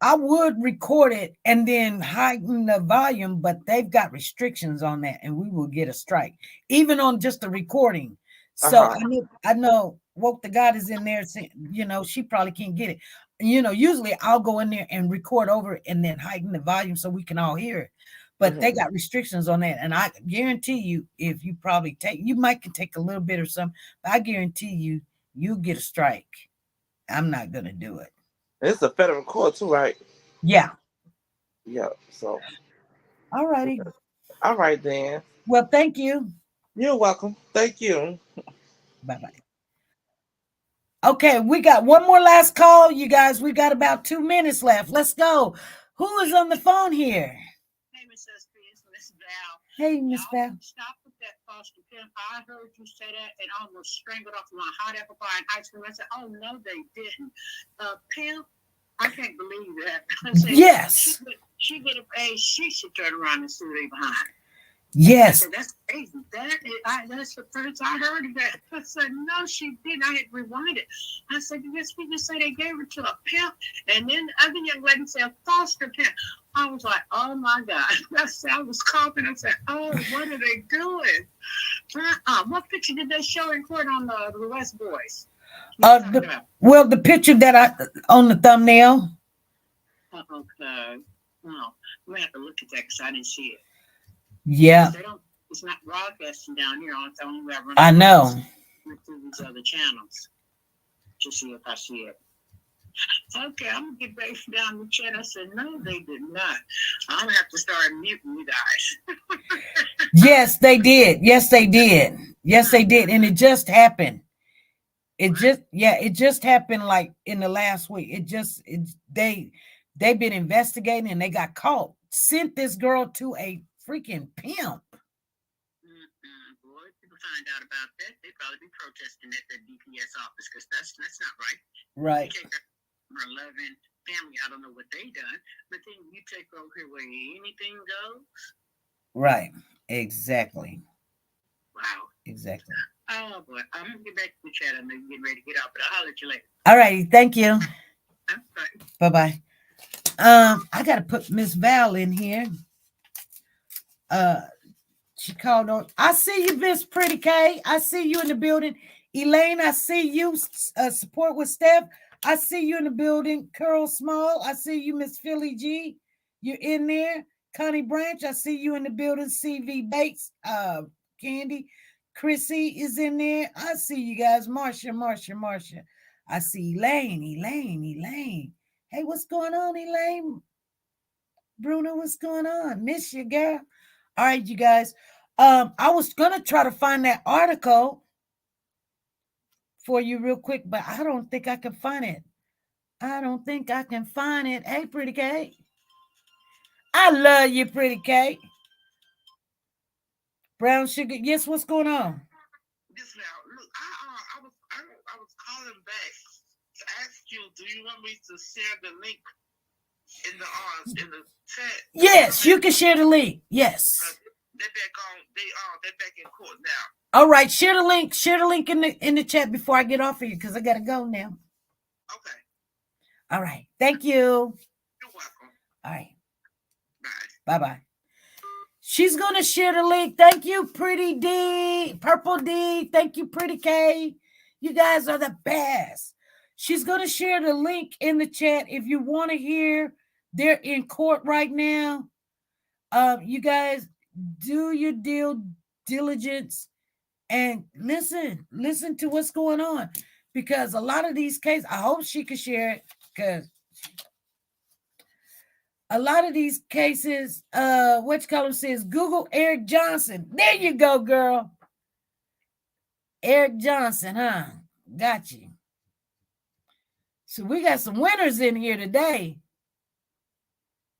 I would record it and then heighten the volume, but they've got restrictions on that, and we will get a strike, even on just the recording. So I know Woke the God is in there saying, she probably can't get it. Usually I'll go in there and record over it and then heighten the volume so we can all hear it. But they got restrictions on that. And I guarantee you, if you you might can take a little bit or something, but I guarantee you'll get a strike. I'm not going to do it. It's a federal court too, right? Yeah. Yeah. So. All righty. All right, then. Well, thank you. You're welcome. Thank you. Bye-bye. Okay, we got one more last call, you guys. We got about 2 minutes left. Let's go. Who is on the phone here? Hey, Miss SP, it's Miss Val. Hey, Miss Val. Stop with that foster pimp. I heard you say that and almost strangled off my hot apple pie in high school. I said, oh, no, they didn't. Pimp, I can't believe that. I said, yes. She get a pay. She should turn around and see they behind. Yes. I said, that's crazy. That's the first I heard of that. I said, no, she didn't. I had to rewind it. I said, yes, we just say they gave her to a pimp. And then the other young lady said, foster pimp. I was like, oh, my God. I was coughing. I said, oh, what are they doing? What picture did they show in court on the West Boys? The picture that on the thumbnail. Okay. No, we have to look at that because I didn't see it. Yeah. It's not broadcasting down here. I know. Through these other channels to see if I see it. Okay, I'm gonna get back down the chat. I said, no, they did not. I'm gonna have to start muting you guys. Yes, they did. Yes, they did. Yes, they did. And it just happened. It just happened like in the last week. They've been investigating and they got caught. Sent this girl to a freaking pimp. Boy, people find out about that, they'd probably be protesting at the DPS office because that's not right. Right. You take her loving family, I don't know what they done, but then you take over here where anything goes. Right. Exactly. Wow. Exactly. Oh boy, I'm gonna get back to the chat. I'm getting ready to get out, but I'll holler at you later. All righty, thank you. Bye. Bye. I gotta put Miss Val in here. She called on. I see you, Miss Pretty K. I see you in the building. Elaine, I see you. Support with Steph. I see you in the building. Curl Small. I see you, Miss Philly G. You're in there. Connie Branch. I see you in the building. CV Bates. Candy. Chrissy is in there. I see you guys. Marsha. I see Elaine. Hey, what's going on, Elaine? Bruno, what's going on? Miss you, girl. All right, you guys. I was gonna try to find that article for you real quick, but I don't think I can find it. Hey, Pretty K. I love you, Pretty K. Brown sugar. Yes, what's going on? This now, look, I was calling back to ask you, do you want me to share the link in the chat? Yes, you can share the link. Yes. They're back in court now. All right, share the link. Share the link in the chat before I get off of you because I gotta go now. Okay. All right. Thank you. You're welcome. All right. Bye. Bye. She's gonna share the link. Thank you, Pretty D, Purple D. Thank you, Pretty K. You guys are the best. She's gonna share the link in the chat if you want to hear. They're in court right now. You guys do your due diligence and listen to what's going on because a lot of these cases, I hope she can share it because a lot of these cases, says Google Eric Johnson. There you go, girl. Eric Johnson, huh? Got you. So we got some winners in here today.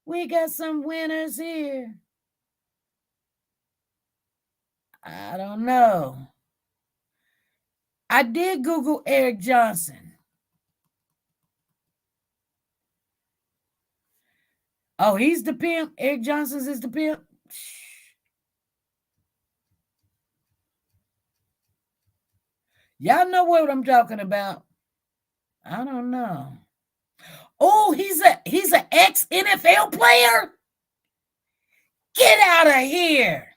We got some winners here. I don't know. I did Google Eric Johnson. Oh, he's the pimp. Eric Johnson's is the pimp. Y'all know what I'm talking about. I don't know. Oh, he's an ex-NFL player. Get out of here.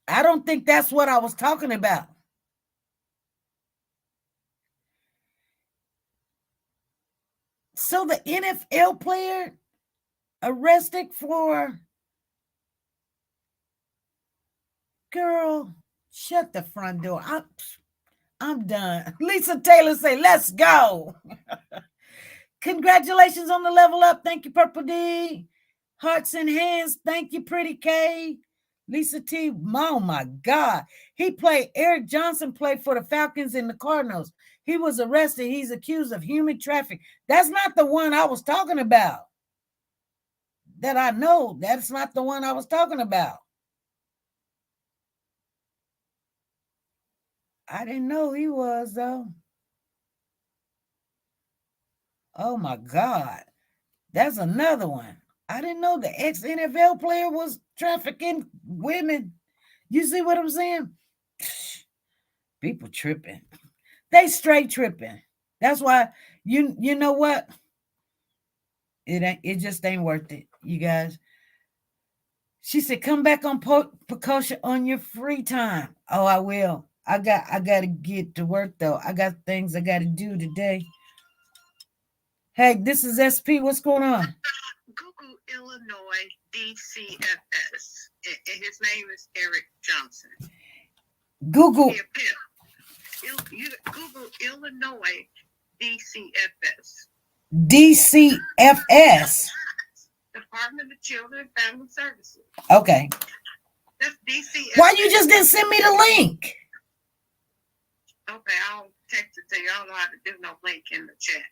I don't think that's what I was talking about. So the NFL player arrested for, girl, shut the front door. I'm done. Lisa Taylor say, let's go. Congratulations on the level up. Thank you, Purple D. Hearts and hands. Thank you, Pretty K. Lisa T. Oh my God. Eric Johnson played for the Falcons and the Cardinals. He was arrested. He's accused of human trafficking. That's not the one I was talking about. That I know. That's not the one I was talking about. I didn't know he was, though. Oh my God. That's another one. I didn't know the ex-NFL player was trafficking women. You see what I'm saying? People tripping. They straight tripping. That's why you know what? It just ain't worth it, you guys. She said, come back on Petition on your free time. Oh, I will. I got to get to work though. I got things I got to do today. Hey, this is SP. What's going on? Google Illinois DCFS. His name is Eric Johnson. Google Illinois DCFS. DCFS. Department of Children and Family Services. Okay. That's DCFS. Why you just didn't send me the link? Okay, I'll text it to you. I don't know how to do no link in the chat.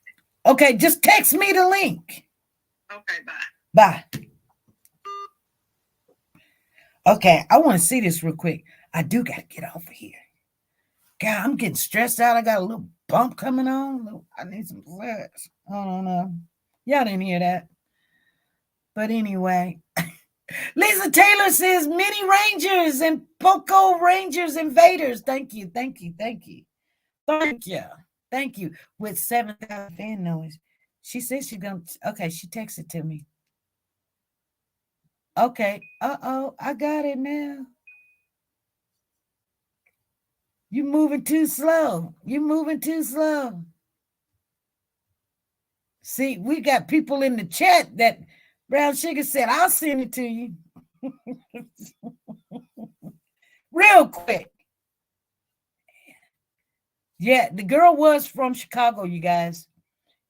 Okay, just text me the link. Okay, bye. Bye. Okay, I want to see this real quick. I do got to get off of here. God, I'm getting stressed out. I got a little bump coming on. I need some flex. I don't know. Y'all didn't hear that. But anyway, Lisa Taylor says mini Rangers and Poco Rangers Invaders. Thank you. Thank you. Thank you. Thank you. Thank you. With 7,000 fan noise. She says she's going to, okay, she texted to me. Okay. Uh-oh, I got it now. You moving too slow. You moving too slow. See, we got people in the chat that Brown Sugar said, I'll send it to you. Real quick. Yeah, the girl was from Chicago, you guys.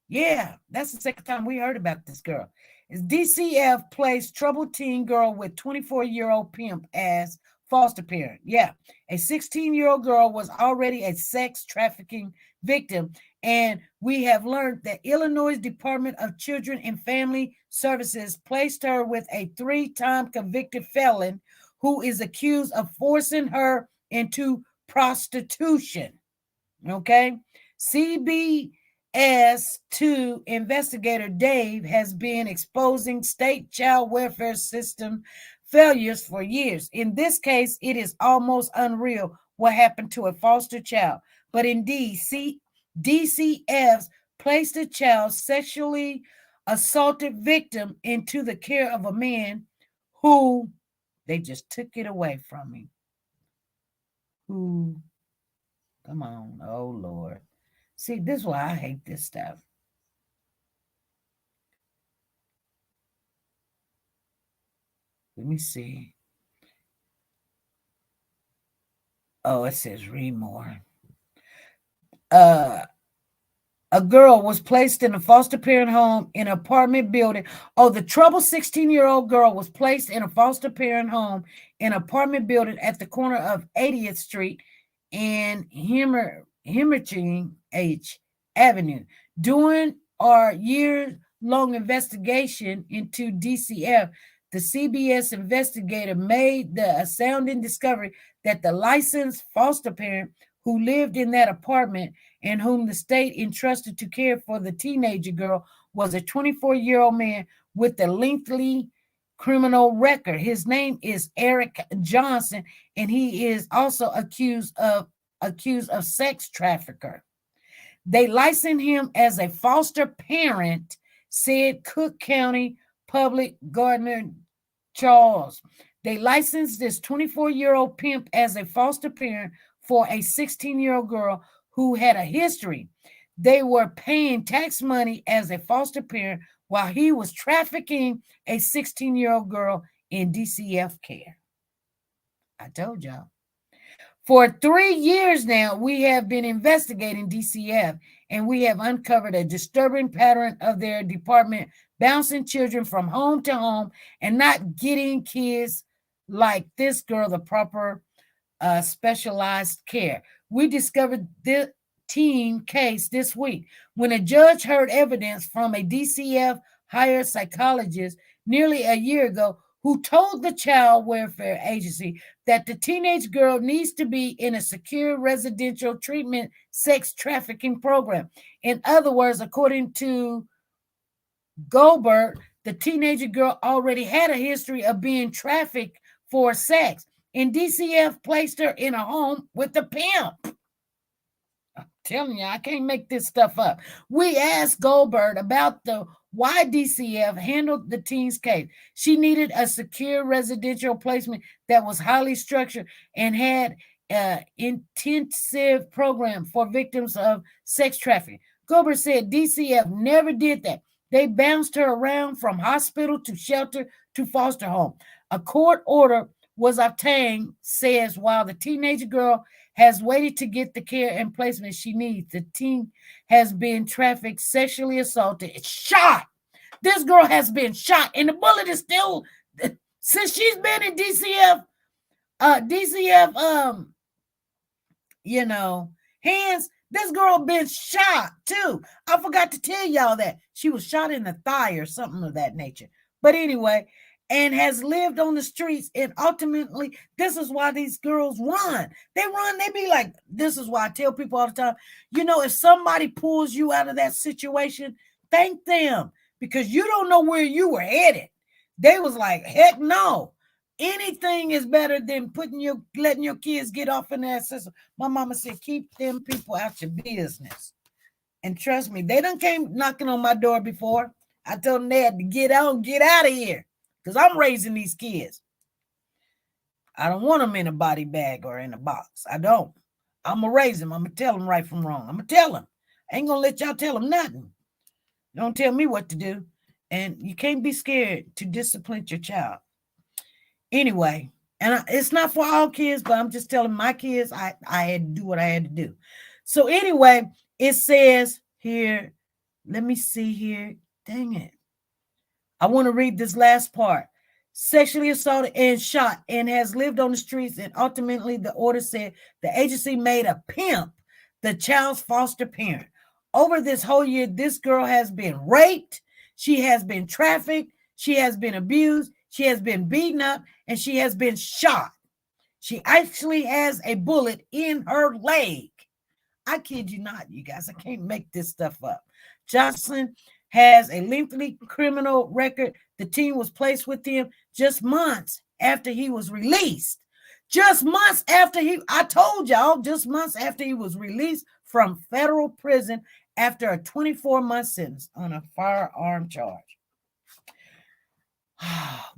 Yeah, that's the second time we heard about this girl. It's DCF plays troubled teen girl with 24-year-old pimp as foster parent. Yeah, a 16-year-old girl was already a sex trafficking victim, and we have learned that Illinois Department of Children and Family Services placed her with a 3-time convicted felon who is accused of forcing her into prostitution. Okay, CBS2 investigator Dave has been exposing state child welfare system failures for years. In this case, it is almost unreal what happened to a foster child. But indeed, DCFs placed a child sexually assaulted victim into the care of a man who they just took it away from him. Who? Come on. Oh, Lord. See, this is why I hate this stuff. Let me see. Oh, it says read more. A girl was placed in a foster parent home in an apartment building. Oh, the troubled 16-year-old girl was placed in a foster parent home in an apartment building at the corner of 80th Street and Hemorrhaging H Avenue. During our year-long investigation into DCF, the CBS investigator made the astounding discovery that the licensed foster parent who lived in that apartment and whom the state entrusted to care for the teenager girl was a 24-year-old man with a lengthy criminal record. His name is Eric Johnson, and he is also accused of sex trafficker. They licensed him as a foster parent, said Cook County Public Gardener Charles. They licensed this 24-year-old pimp as a foster parent for a 16-year-old girl who had a history. They were paying tax money as a foster parent while he was trafficking a 16-year-old girl in DCF care. I told y'all. For 3 years now, we have been investigating DCF, and we have uncovered a disturbing pattern of their department bouncing children from home to home and not getting kids like this girl the proper specialized care. We discovered this teen case this week when a judge heard evidence from a DCF hired psychologist nearly a year ago who told the child welfare agency that the teenage girl needs to be in a secure residential treatment sex trafficking program. In other words, according to Goldberg, the teenager girl already had a history of being trafficked for sex, and DCF placed her in a home with a pimp. I'm telling you, I can't make this stuff up. We asked Goldberg about why DCF handled the teen's case. She needed a secure residential placement that was highly structured and had an intensive program for victims of sex trafficking. Goldberg said DCF never did that. They bounced her around from hospital to shelter to foster home. A court order was obtained, says, while the teenage girl has waited to get the care and placement she needs. The teen has been trafficked, sexually assaulted, shot. This girl has been shot, and the bullet is still, since she's been in DCF, hands, this girl been shot too. I forgot to tell y'all that. She was shot in the thigh or something of that nature. But anyway, and has lived on the streets. And ultimately, this is why these girls run. They be like, this is why I tell people all the time, if somebody pulls you out of that situation, thank them, because you don't know where you were headed. They was like, heck no. Anything is better than letting your kids get off in that system. My mama said, keep them people out your business. And trust me, they done came knocking on my door before. I told them they had to get out of here, because I'm raising these kids. I don't want them in a body bag or in a box. I don't. I'm going to raise them. I'm going to tell them right from wrong. I'm going to tell them. I ain't going to let y'all tell them nothing. Don't tell me what to do. And you can't be scared to discipline your child. Anyway, and it's not for all kids, but I'm just telling my kids I had to do what I had to do. So anyway, it says here, let me see here. Dang it. I want to read this last part. Sexually assaulted and shot and has lived on the streets. And ultimately, the order said the agency made a pimp the child's foster parent. Over this whole year, this girl has been raped. She has been trafficked. She has been abused. She has been beaten up, and she has been shot. She actually has a bullet in her leg. I kid you not, you guys. I can't make this stuff up. Johnson has a lengthy criminal record. The teen was placed with him just months after he was released. Just months after just months after he was released from federal prison after a 24-month sentence on a firearm charge.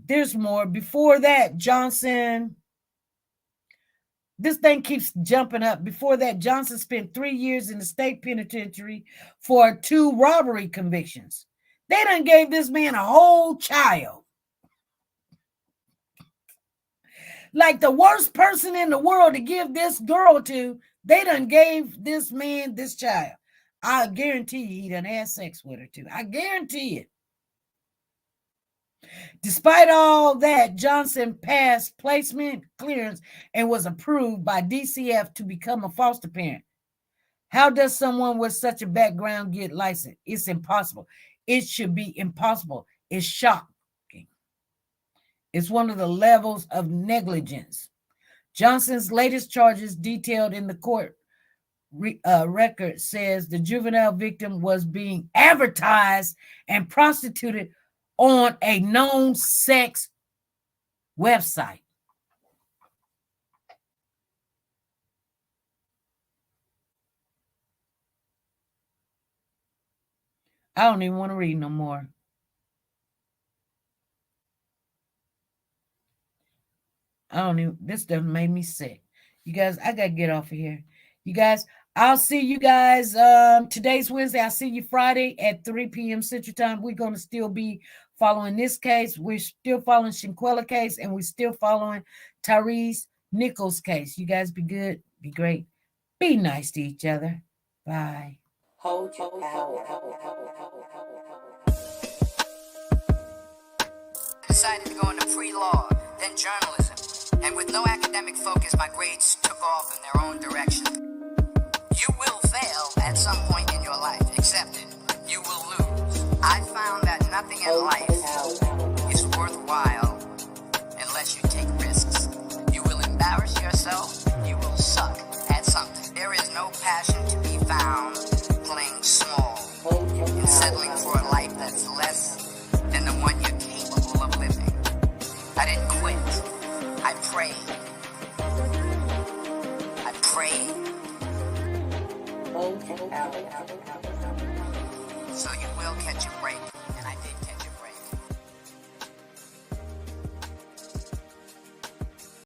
There's more. Before that, Johnson, this thing keeps jumping up. Before that, Johnson spent 3 years in the state penitentiary for 2 robbery convictions. They done gave this man a whole child. Like the worst person in the world to give this girl to, they done gave this man this child. I guarantee you he done had sex with her too. I guarantee it. Despite all that, Johnson passed placement clearance and was approved by DCF to become a foster parent. How does someone with such a background get licensed? It's impossible. It should be impossible. It's shocking. It's one of the levels of negligence. Johnson's latest charges detailed in the court record says the juvenile victim was being advertised and prostituted on a known sex website. I don't even want to read no more. This done made me sick. You guys, I gotta get off of here. You guys, I'll see you guys. Today's Wednesday. I'll see you Friday at 3 p.m. Central Time. We're gonna still be following this case. We're still following Shenquella case, and we're still following Tyrese Nichols case. You guys be good, be great, be nice to each other. Bye. Hold your power. Decided to go into pre-law, then journalism. And with no academic focus, my grades took off in their own direction. You will fail at some point in your life. Accept it. You will lose. I found that nothing in life is worthwhile unless you take risks. You will embarrass yourself. You will suck at something. There is no passion to be found playing small and settling for a life that's less than the one you're capable of living. I didn't quit. I prayed. So you will catch a break.